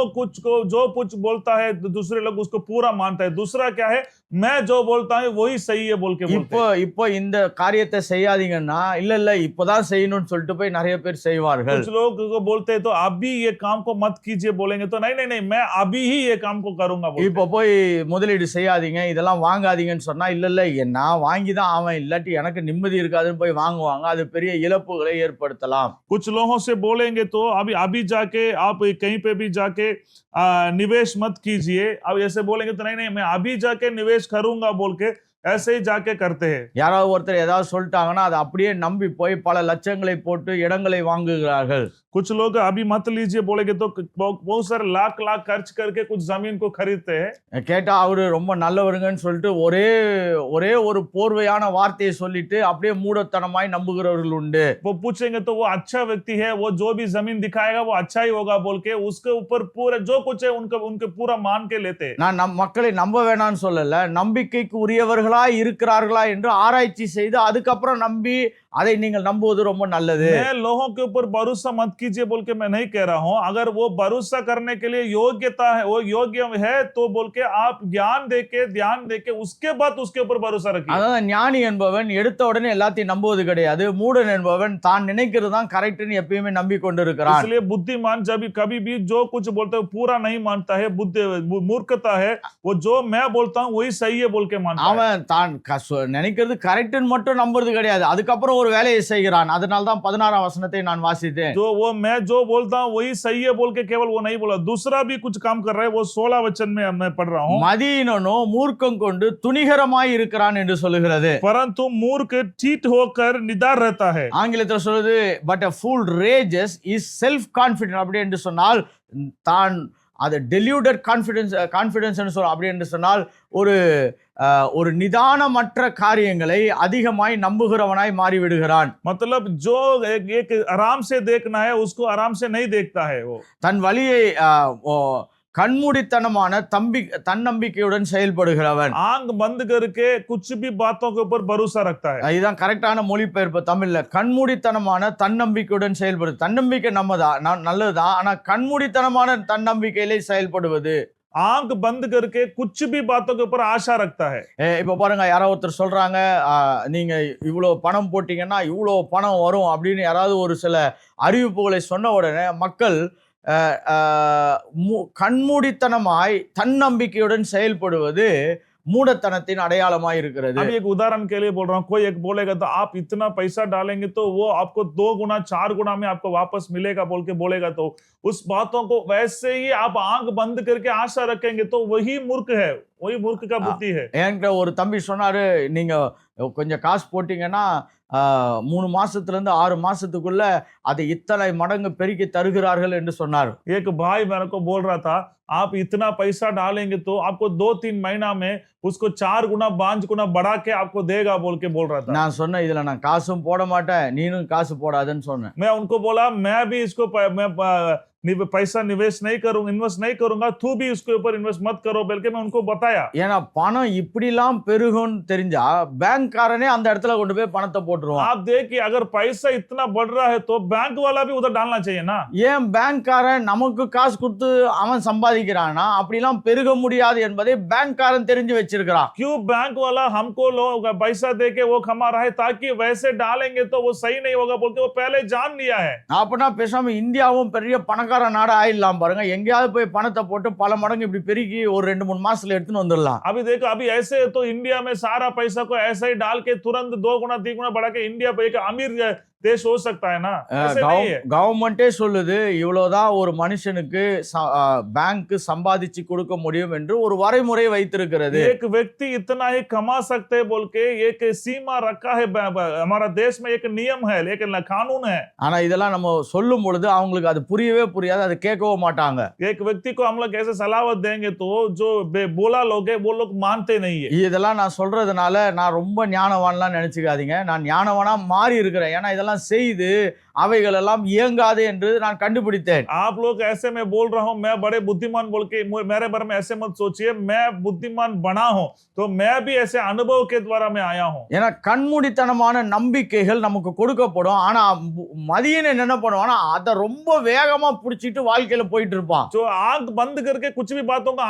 कुछ बोलता है दूसरे लोग उसको पूरा मानता है। दूसरा क्या है, मैं जो बोलता हूं वही सही है बोल के बोलते हैं। இப்போ இந்த காரியத்தை செய்யாதீங்கன்னா, இல்ல இப்பதான் செய்யணும்னு சொல்லிட்டு போய் நிறைய பேர் செய்வார்கள். कुछ लोग को बोलते हैं तो अभी ये काम को मत कीजिए, बोलेंगे तो नहीं मैं अभी ही ये काम को करूंगा बोलते हैं। இப்போ போய் முதலீடு செய்யாதீங்க, இதெல்லாம் வாங்காதீங்கன்னு சொன்னா, இல்ல நான் வாங்கி தான் ஆவேன், இல்லாட்டி எனக்கு நிம்மதி இருக்காதுன்னு போய் வாங்குவாங்க. அது பெரிய இழப்புகளை ஏற்படுத்தலாம். कुछ लोगों से बोलेंगे तो अभी जाके आप कहीं पे भी जाके निवेश मत कीजिए। अब ऐसे बोलेंगे तो नहीं मैं अभी जाके निवेश करूंगा बोल के ऐसे ही जाके करते हैं। யாராவது ஒருத்தர் ஏதாவது சொல்லிட்டாங்கன்னா அதை அப்படியே நம்பி போய் பல லட்சங்களை போட்டு இடங்களை வாங்குகிறார்கள். कुछ लोग अभी मत लीजिए बोलेंगे तो बहुत सारे लाख खर्च करके कुछ जमीन को खरीदते हैं। கேட்டா அவரு ரொம்ப நல்லவருங்கன்னு சொல்லிட்டு ஒரே ஒரு போர்வையான வார்த்தையை சொல்லிட்டு அப்படியே மூடத்தனமாய் நம்புகிறவர்கள் உண்டு. वो पूछेंगे तो वो अच्छा व्यक्ति है, वो जो भी जमीन दिखाएगा वो अच्छा ही होगा बोल के उसके ऊपर पूरा जो कुछ है उनके पूरा मान के लेते हैं। நான் மக்களை நம்ப வேணாம்னு சொல்லல, நம்பிக்கைக்கு உரியவர்களா இருக்கிறார்களா என்று ஆராய்ச்சி செய்து அதுக்கப்புறம் நம்பி அதை நீங்கள் நம்புவது ரொம்ப நல்லது. मैं लोगों के ऊपर भरोसा मत कीजिए बोल के मैं नहीं कह रहा हूं। अगर वो भरोसा करने के लिए योग्यता है, वो योग्य है तो बोल के आप ज्ञान देके ध्यान देके उसके बाद उसके ऊपर भरोसा रखिए। அதாவது ஞானி என்பவன் எடுத்த உடனே எல்லாத்தையும் நம்புவது கிடையாது. மூடன் என்பவன் தான் நினைக்கிறது தான் கரெக்ட்னு எப்பயுமே நம்பி கொண்டிருக்கிறான். इसलिए बुद्धिमान जब कभी भी जो कुछ बोलता है पूरा नहीं मानता है। मूर्खता है वो जो मैं बोलता हूं वही सही है बोल के मानता है। அவன் தான் நினைக்கிறது கரெக்ட்னு மட்டும் நம்புறது கிடையாது, அதுக்கப்புறம் ஒரு வேலையை செய்கிறான். அதனால தான் 16ஆம் வசனத்தை நான் வாசித்தேன். जो वो मैं जो बोलता हूं वही सही है बोल के केवल वो नहीं बोला, दूसरा भी कुछ काम कर रहा है। वो 16 वचन में मैं पढ़ रहा हूं। மதியினனோ மூர்க்கம் கொண்டு துணிகரமாய் இருக்கிறான் என்று சொல்லுகிறது. परंतु मूर्ख ठीक होकर निडर रहता है। ஆங்கிலத்தில் சொல்லுது but a fool rages is self confident அப்படி என்று சொன்னால், தான் அது deluded confidence ன்னு சொல்றோம். அப்படி என்று சொன்னால் ஒரு நிதானமற்ற காரியங்களை அதிகமாய் நம்புகிறவனாய் மாறி விடுகிறான். मतलब जो एक आराम से देखना है उसको आराम से नहीं देखता है। वो தன் வழியை கண்மூடித்தனமான தன்னம்பிக்கையுடன் செயல்படுகிறவன். आंख बंद करके कुछ भी बातों के ऊपर भरोसा रखता है। இதுதான் கரெக்டான மொழிபெயர்ப்பு தமிழ்ல. கண்மூடித்தனமான தன்னம்பிக்கையுடன் செயல்படுது. தன்னம்பிக்கை நல்லதுதான், ஆனா கண்மூடித்தனமான தன்னம்பிக்கையிலே செயல்படுவது. आंख बंद करके कुछ भी बातों के ऊपर आशा रखता है। இப்ப பாருங்க, யாராவது ஒருத்தர் சொல்றாங்க நீங்க இவ்வளவு பணம் போட்டீங்கன்னா இவ்வளவு பணம் வரும் அப்படின்னு யாராவது ஒரு சில அறிவிப்புகளை சொன்ன உடனே மக்கள் கண்மூடித்தனமாய் தன்னம்பிக்கையுடன் செயல்படுவது மூடத்தனத்தின் அடையாளமாய் இருக்கிறது. अभी एक उदाहरण के लिए बोल रहा हूँ। कोई एक बोलेगा तो आप इतना पैसा डालेंगे तो वो आपको 2 गुना 4 गुना में आपको वापस मिलेगा बोल के बोलेगा, तो उस बातों को वैसे ही आप आंख बंद करके आशा रखेंगे तो वही मूर्ख है, वही मूर्ख का बुद्धि है। என்கிட்ட ஒரு தம்பி சொன்னாரு, நீங்க கொஞ்சம் காசு போட்டீங்கன்னா 3 மாசத்துல இருந்து 6 மாசத்துக்குள்ள அதை இத்தனை மடங்கு பெருக்கி தருகிறார்கள் என்று சொன்னார். एक भाई मेरे को बोल रहा था आप इतना पैसा डालेंगे तो आपको 2-3 महीना में उसको 4 गुना 5 गुना बढ़ा के आपको देगा बोल के बोल रहा था। நான் சொன்னேன், இதுல நான் காசும் போட மாட்டேன், நீனும் காசு போடாதன்னு சொன்னேன். मैं उनको बोला मैं भी इसको पैसा निवेश नहीं करूंगा, इन्वेस्ट नहीं करूंगा, तू भी इसके ऊपर इन्वेस्ट मत करो बोल के मैं उनको बताया। ஏன்னா பணம் இப்படிலாம் பெருகும்னு தெரிஞ்சா பேங்க்காரனே அந்த இடத்துல கொண்டு போய் பணத்தை போட்டுருவான். आप देखिए अगर पैसा इतना बढ़ रहा है तो बैंक वाला भी उधर डालना चाहिए ना। ஏன் பேங்க்காரன் நமக்கு காசு கொடுத்து அவன் சம்பாதிக்கிறானா? அப்படிலாம் பெருக முடியாது என்பதை பேங்க்காரன் தெரிஞ்சு வச்சிருக்கிறான். क्यों बैंक वाला हमको लोग पैसा देके वो कमा रहा है ताकि वैसे डालेंगे तो वो सही नहीं होगा बोल के वो पहले जान लिया है। அப்படின்னா பேசாம இந்தியாவும் பெரிய பணக்கார நாடு ஆயிடலாம் பாருங்க. எங்கேயாவது போய் பணத்தை போட்டு பல மடங்கு இப்படி பெருகி ஒரு 2-3 மாசத்துல எடுத்துன்னு வந்துடலாம். अभी देखो अभी ऐसे तो इंडिया में सारा पैसा को ऐसे ही डाल के तुरंत 2 गुना 3 गुना बढ़ा के इंडिया पे एक अमीर देश हो सकता है ना, ऐसे नहीं है। கவர்மெண்டே சொல்லுது இவ்வளவுதான் ஒரு மனுஷனுக்கு பேங்க் சம்பாதிச்சு கொடுக்க முடியும் என்று ஒரு வரைமுறை வைத்திருக்கிறது. एक व्यक्ति इतना ही कमा सकते हैं बोल के एक सीमा रखा है, हमारा देश में एक नियम है, लेकिन कानून है। ஆனா இதெல்லாம் நம்ம சொல்லும் பொழுது அவங்களுக்கு அது புரியவே புரியாது, அது கேட்கவும் மாட்டாங்க. एक व्यक्ति को हम लोग ऐसे सलावत देंगे तो जो बोला लोग है वो लोग मानते नहीं है। இதெல்லாம் நான் சொல்றதுனால நான் ரொம்ப ஞானவான்லாம் நினைச்சுக்காதீங்க. நான் ஞானவானா மாறி இருக்கிறேன். ஏன்னா இதெல்லாம் செய்து அவைகள் எல்லாம் இயங்காது என்று நான் கண்டுபிடித்தேன். आप लोग ऐसे में बोल रहा हूं मैं बड़े बुद्धिमान बोल के मेरे बारे में ऐसे मत सोचिए, मैं बुद्धिमान बना हूं तो मैं भी ऐसे अनुभव के द्वारा मैं आया हूं। ஏன்னா கண்மூடித்தனமான நம்பிக்கைகள் நமக்கு கொடுக்கப்படும். ஆனா மதியன் என்ன பண்ணுவானா அத ரொம்ப வேகமா புடிச்சிட்டு வாழ்க்கையில போயிட்டு இருப்பான். जो आंख बंद करके कुछ भी बातों का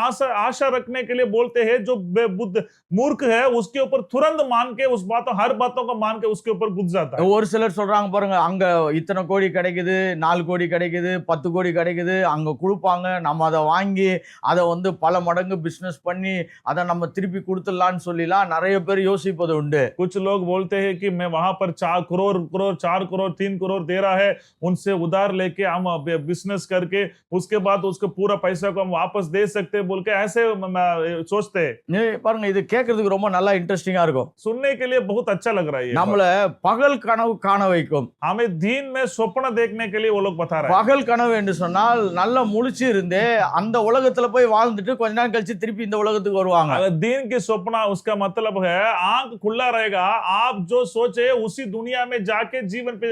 आशा रखने के लिए बोलते हैं, जो बुद्ध मूर्ख है उसके ऊपर तुरंत मान के उस बातों हर बातों को मान के उसके ऊपर घुस जाता है। ஒரு சிலர் சொல்றாங்க பாருங்க, அங்க இத்தனை கோடி கிடைக்குது, 4 கோடி கிடைக்குது, 10 கோடி கிடைக்குது, அங்க கொடுப்பாங்க, நம்ம அதை வாங்கி அதை வந்து பல மடங்கு பிசினஸ் பண்ணி அதை நம்ம திருப்பி கொடுத்துடலாம்னு சொல்லிலாம் நிறைய பேர் யோசிப்பது உண்டு. कुछ लोग बोलते हैं कि मैं वहां पर 4 करोड़ 3 करोड़ दे रहा है, उनसे उधार लेके हम बिजनेस करके उसके बाद उसको पूरा पैसा को हम वापस दे सकते हैं बोल के ऐसे सोचते हैं। பாருங்க, இது கேட்கறதுக்கு ரொம்ப நல்லா இன்ட்ரெஸ்டிங்கா இருக்கும். सुनने के लिए बहुत अच्छा लग रहा है। நம்மள பகல் கனவு காண வைக்கும். हमें दिन में स्वप्न देखने के लिए वो लोग बता रहे हैं। பகல் கனவு என்று சொன்னால் நல்லா முழிச்சு இருந்தே அந்த உலகத்துல போய் வாழ்ந்துட்டு கொஞ்ச நேரம் கழிச்சு திருப்பி இந்த உலகத்துக்கு வருவாங்க. अगर दिन की स्वप्न उसका मतलब है आंख खुला रहेगा, आप जो सोचे उसी दुनिया में जाके जीवन पे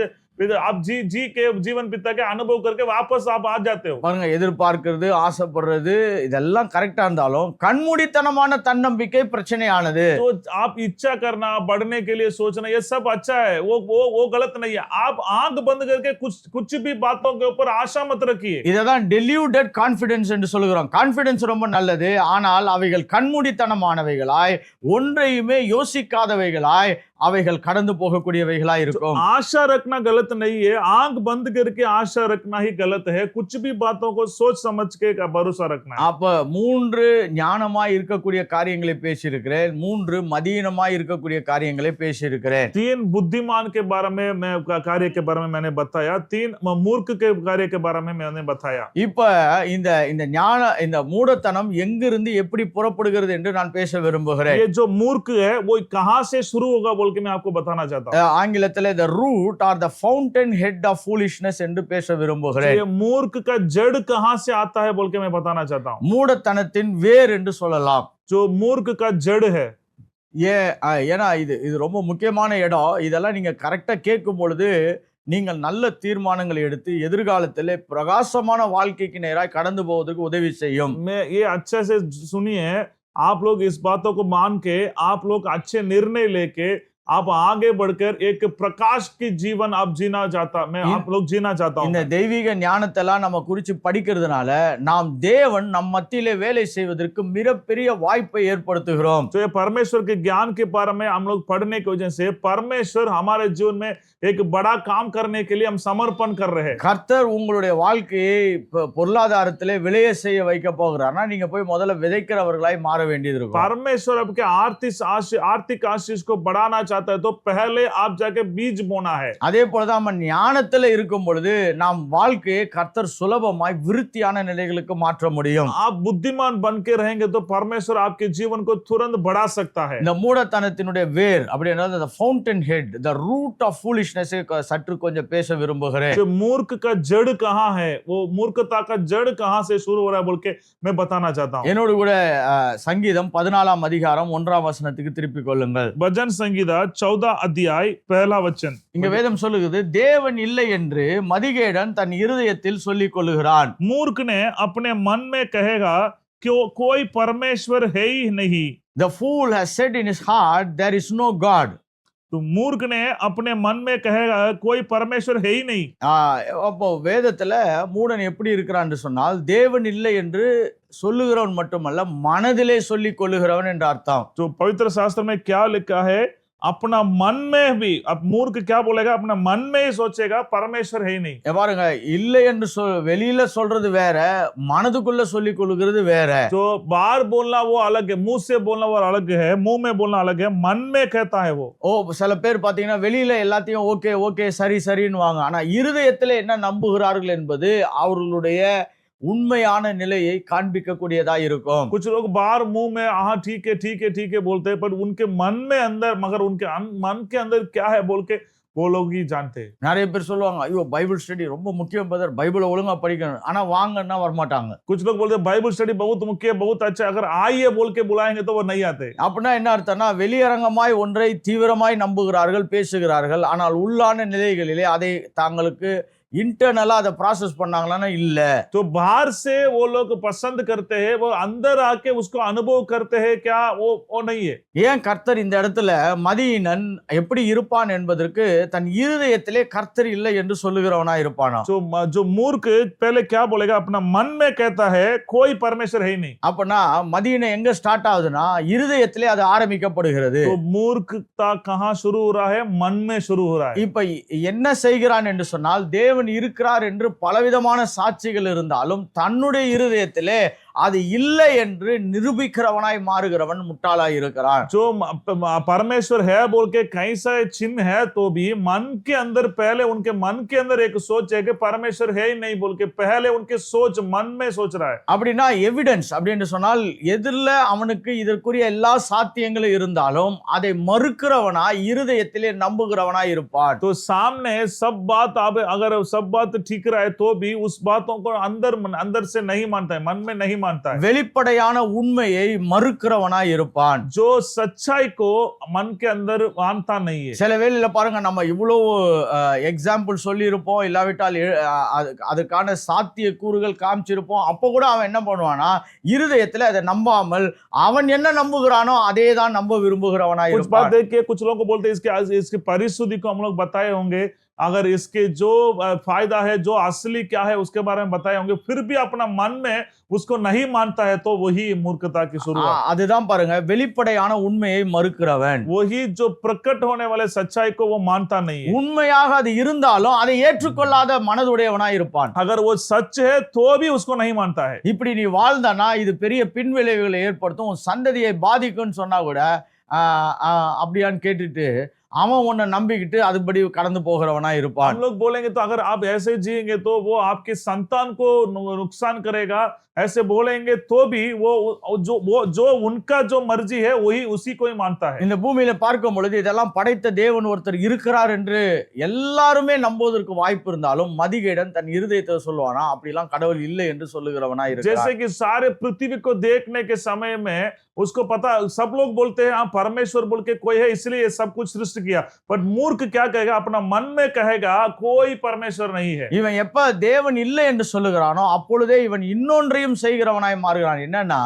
आप जी के जीवन पिता के अनुभव करके वापस आप आ जाते हो। பாருங்க, எதிர்பார்க்கிறது, ஆசைப்படுறது இதெல்லாம் கரெக்டா இருந்தாலும் கண்மூடித்தனமான தன்னம்பிக்கை பிரச்சனையானது. तो आप इच्छा करना, बढ़ने के लिए सोचना, ये सब अच्छा है, वो गलत नहीं है। आप आंख बंद करके कुछ भी बातों के ऊपर आशा मत रखिए। இததான் deluded confidence என்று சொல்லுகிறோம். கான்ஃபிடன்ஸ் ரொம்ப நல்லது, ஆனால் அவைகள் கண்மூடித்தனமானவைகளாய் ஒன்றையுமே யோசிக்காதவைகளாய் அவைகள் கடந்து போகக்கூடியவைகளாய் இருக்கும். आशा रखना गलत नहीं है, आंख बंद करके आशा रखना ही गलत है। कुछ भी बातों को सोच समझ के भरोसा रखना है। அப்ப 3 ஞானமாய் இருக்கக்கூடிய காரியங்களை பேசியிருக்கிறேன், 3 மதியீனமாய் இருக்கக்கூடிய காரியங்களை பேசியிருக்கிறேன். 3 बुद्धिमान के बारे में मैं कार्य के बारे में मैंने बताया, 3 मूर्ख के कार्य के बारे में मैंने बताया। இப்ப இந்த ஞான இந்த மூடத்தனம் எங்கிருந்து எப்படி புறப்படுகிறது என்று நான் பேச விரும்புகிறேன். ये जो मूर्ख है वो कहां से शुरू होगा बोल के मैं आपको बताना चाहता हूं। ஆங்கிலத்திலே the root or the fountain head of foolishness என்று பேச விரும்புகிறேன். ये मूर्ख का जड़ कहां से आता है बोल के मैं बताना चाहता हूं। மூடத்தனத்தின் வேர் என்று சொல்லலாம். जो मूर्ख का जड़ है, ஏன்னா இது ரொம்ப முக்கியமான இடம். இதெல்லாம் நீங்க கரெக்டா கேட்கும் பொழுது நீங்கள் நல்ல தீர்மானங்களை எடுத்து எதிர்காலத்திலே பிரகாசமான வாழ்க்கைக்கு நேராய் கடந்து போவதற்கு உதவி செய்யும். मैं ये अच्छे से सुनिए, आप लोग इस बातों को मान के आप लोग अच्छे निर्णय लेके आप आगे बढ़कर एक प्रकाश की जीवन आप जीना चाहता, मैं आप लोग जीना चाहता हूं। இந்த தெய்வீக ஞானத்தெல்லாம் நம்ம குறிச்சு படிக்கிறதுனால நாம் தேவன் நம் மத்தியிலே வேலை செய்வதற்கு மிகப்பெரிய வாய்ப்பை ஏற்படுத்துகிறோம். तो ये परमेश्वर के ज्ञान के बारे में हम लोग पढ़ने की वजह से परमेश्वर हमारे जीवन में एक बड़ा काम करने के लिए हम समर्पण कर रहे हैं। கர்த்தர் உங்களுடைய வாழ்க்கையை பொருளாதாரத்திலே விளைய செய்ய வைக்க போகிறார்னா நீங்க போய் முதல்ல விதைக்கிறவர்களாய் மாற வேண்டியது இருக்கும். परमेश्वर आपके आर्थिक आशीष को बढ़ाना चाहता है तो पहले आप जाके बीज बोना है। அதே போலதான் நம்ம ஞானத்துல இருக்கும் பொழுது நாம் வாழ்க்கையை கர்த்தர் சுலபமாய் விருத்தியான நிலைகளுக்கு மாற்ற முடியும். आप बुद्धिमान बन के रहेंगे तो परमेश्वर आपके जीवन को तुरंत बढ़ा सकता है। இந்த மூடத்தனத்தினுடைய வேர் அப்படின்னா the fountain head, the root of foolishness சற்று கொஞ்சம் பேச விரும்புகிறேன். जो मूर्ख का जड़ कहाँ है, वो मूर्खता का जड़ कहाँ से शुरू हो रहा है बोल के मैं बताना चाहता हूँ। என்னோடு கூட சங்கீதம் 14ஆம் அதிகாரம் 1ஆம் வசனத்துக்கு திருப்பிக் கொள்ளுங்கள். भजन संगीता 14 अध्याय 1 वचन। இங்க வேதம் சொல்லுகிறது, தேவன் இல்லை என்று மதிகேடன் தன் இருதயத்தில் சொல்லிக் கொள்ளுகிறான். मूर्ख ने अपने मन में कहेगा कि कोई परमेश्वर है ही नहीं। The fool has said in his heart there is no God. तो मूर्ख ने अपने मन में कहेगा कोई परमेश्वर है ही नहीं। அப்போ வேதத்துல மூடன் எப்படி இருக்கிறான்னு சொன்னால் தேவன் இல்லை என்று சொல்லுகிறவன் மட்டுமல்ல மனதிலே சொல்லிக் கொள்ளுகிறவன் என்ற அர்த்தம். तो पवित्र शास्त्र में क्या लिखा है, अपना मन में भी, अब मूर्ख क्या बोलेगा, अपना मन में ही सोचेगा परमेश्वर है ही नहीं। இங்க பாருங்க, இல்லை என்று வெளியில சொல்றது வேற, மனதுக்குள்ள சொல்லிக் கொள்கிறது வேற. जो बाहर बोलना वो अलग है, मुंह से बोलना वो अलग है, मुंह में बोलना अलग है, मन में कहता है वो। சில பேர் பாத்தீங்கன்னா வெளியில எல்லாத்தையும் ஓகே ஓகே சரி சரின்னு வாங்க, ஆனா இருதயத்துல என்ன நம்புகிறார்கள் என்பது அவர்களுடைய உண்மையான நிலையை காண்பிக்கக்கூடியதா இருக்கும். कुछ लोग बाहर मुंह में हाँ ठीक है ठीक है ठीक है बोलते हैं, पर उनके मन में अंदर, मगर उनके मन के अंदर क्या है बोल के वो लोग ही जानते हैं। நிறைய பேர் சொல்லுவாங்க, ஐயோ பைபிள் ஸ்டடி ரொம்ப முக்கியம் பிரதர், பைபிளை ஒழுங்கா படிக்கணும், ஆனா வாங்கன்னா வரமாட்டாங்க. कुछ लोग बोलते हैं बाइबल स्टडी बहुत मुख्य है, बहुत अच्छा, अगर आइए बोल के बुलाएंगे तो वो नहीं आते। அப்படின்னா என்ன அர்த்தம்னா, வெளியரங்கமாய் ஒன்றை தீவிரமாய் நம்புகிறார்கள், பேசுகிறார்கள், ஆனால் உள்ளான நிலைகளிலே அதை தாங்களுக்கு इंटरनला அதை ப்ராசஸ் பண்ணாங்களானா இல்ல. तो बाहर से वो लोग पसंद करते हैं, वो अंदर आके उसको अनुभव करते हैं क्या, वो नहीं है। ஏன் கர்த்தர் இந்த இடத்துல மதியீனன் எப்படி இருப்பான் என்பதற்கு தன் இருதயத்திலே கர்த்தர் இல்லை என்று சொல்லுகிறவனா இருப்பானா? जो मूर्ख पहले क्या बोलेगा, अपना मन में कहता है कोई परमेश्वर है ही नहीं। அப்பனா மதியீனம் எங்க ஸ்டார்ட் ஆகுதுன்னா இருதயத்திலே அது ஆரம்பிக்கப்படுகிறது. तो मूर्खता कहां शुरू हो रहा है, मन में शुरू हो रहा है। இப்ப என்ன செய்கிறான் என்று சொன்னால், தேவன் இருக்கிறார் என்று பலவிதமான சாட்சிகள் இருந்தாலும் தன்னுடைய இருதயத்திலே அது இல்லை என்று நிரூபிக்கிறவனாய் மாறுகிறவன் முட்டாளாய் இருக்கிறான். जो परमेश्वर है बोल के कई सारे चिन्ह है तो भी मन के अंदर, पहले उनके मन के अंदर एक सोच है कि परमेश्वर है ही नहीं बोल के पहले उनके सोच मन में सोच रहा है। அப்படினா எவிடன்ஸ் அப்படின்னு சொன்னால், எதிரில அவனுக்கு இதற்குரிய எல்லா சாத்தியங்களும் இருந்தாலும் அதை மறுக்கிறவனாய் இருதயத்திலே நம்புகிறவனாய் இருப்பான். तो सामने सब बात, अगर सब बात ठीक रहा है तो भी उस बातों को अंदर से नहीं मानता है, मन में नहीं मानता है। வெளிப்படையான உண்மையை மறுக்கிறவனாய் இருப்பான். जो सच्चाई को मन के अंदर मानता नहीं है। சில வேளையில பாருங்க, நம்ம இவ்வளவு எக்ஸாம்பிள் சொல்லி இருப்போம், இல்லாவிட்டால் அதுக்கான சாத்திய கூறுகள் காமிச்சிருப்போம், அப்போ கூட அவன் என்ன பண்ணுவானா இருதயத்துல அதை நம்பாமல் அவன் என்ன நம்புகிறானோ அதே தான் நம்ப விரும்புகிறவனாய் कुछ இருப்பான். बात देख के कुछ लोगों को बोलते हैं इसके परिशुद्धि को हम लोग बताए होंगे, अगर इसके जो फायदा है, जो असली क्या है उसके बारे में बताए होंगे, फिर भी अपना मन में उसको नहीं मानता है, तो वही मूर्खता की शुरुआत। அதுதான் பாருங்க, வெளிப்படையான உண்மையை மறுக்கிறவன். वही जो प्रकट होने वाले सच्चाई को वो मानता नहीं है। உண்மையாக அது இருந்தாலும் அதை ஏற்றுக்கொள்ளாத மனதுடையவனாய் இருப்பான். अगर वो सच है तो भी उसको नहीं मानता है। இப்படி நீ வாழ்ந்தானா இது பெரிய பின்விளைவுகளை ஏற்படுத்தும், உன் சந்ததியை பாதிக்கும்னு சொன்னா கூட அப்படியான்னு கேட்டுட்டு அவன் உன்னை நம்பிக்கிட்டு அதுபடி கடந்து போகிறவனா இருப்பான். हम लोग बोलेंगे तो अगर आप ऐसे जिएंगे तो वो आपके संतान को नुकसान करेगा, ऐसे बोलेंगे तो भी वो जो उनका जो मर्जी है वही उसी को ही मानता है। இந்த பூமியில பார்க்கும் பொழுது இதெல்லாம் படைத்த தேவன் ஒருத்தர் இருக்கிறார் என்று எல்லாருமே நம்புவதற்கு வாய்ப்பு இருந்தாலும் மதிகேடன் தன் இருதயத்தை சொல்லுவானா அப்படிலாம் கடவுள் இல்லை என்று சொல்லுகிறவனா இருக்கிறான். जैसे कि सारे पृथ्वी को देखने के समय में उसको पता, सब लोग बोलते हैं हाँ परमेश्वर बोल के कोई है इसलिए ये सब कुछ सृष्टि किया, पर मूर्ख क्या कहेगा, अपना मन में कहेगा कोई परमेश्वर नहीं है। இவன் எப்ப தேவன் இல்லை என்று சொல்லுகிறானோ அப்பொழுதே இவன் இன்னொன்றையும் செய்கிறவனாய் மாறுகிறான். என்னன்னா,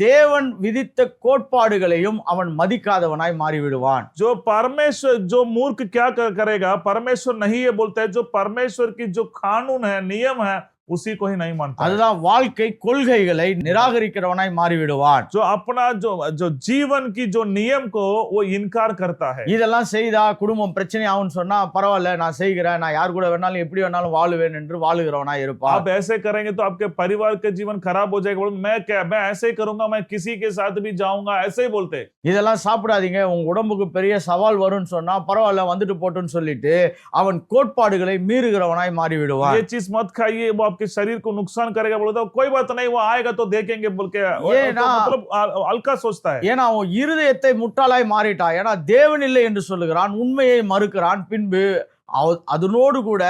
தேவன் விதித்த கோட்பாடுகளையும் அவன் மதிக்காதவனாய் மாறிவிடுவான். जो परमेश्वर, जो मूर्ख क्या करेगा, परमेश्वर नहीं है बोलता है, जो परमेश्वर की जो कानून है, नियम है, उसी को ही नहीं मानता। அதுதான் வாழ்க்கை கொள்கைகளை நிராகரிக்கிறவனாய் மாறிவிடுவான். जो अपना जो जीवन की जो नियम को वो इनकार करता है। இதெல்லாம் செய்தா குடும்பம் பிரச்சனை ஆகும்னு சொன்னா பரவாயில்ல, நான் செய்கிறேன், நான் யார் கூட வேணாலும் எப்படி வேணாலும் வாழுவேன் என்று வாழுகிறவனாய் இருப்பான். आप ऐसे करेंगे तो आपके परिवार के जीवन खराब हो जाएगा, मैं ऐसे ही करूंगा, मैं किसी के साथ भी जाऊंगा, ऐसे ही बोलते। இதெல்லாம் சாப்பிடாதீங்க, உங்க உடம்புக்கு பெரிய சவால் வரும்னு சொன்னா பரவாயில்ல வந்துட்டு போட்டுன்னு சொல்லிட்டு அவன் கோட்பாடுகளை மீறுகிறவனாய் மாறிவிடுவான். ये चीज मत खाइए, वो आपके शरीर को नुकसान करेगा, बोलता कोई बात नहीं, वो आएगा तो देखेंगे बोल के मतलब हल्का सोचता है। ஏன்னா அவன் இருதயத்தை முட்டாளாய் மாறிட்டான். ஏன்னா தேவன் இல்லை என்று சொல்லுகிறான், உண்மையை மறுக்கிறான், பின்பு அதனோடு கூட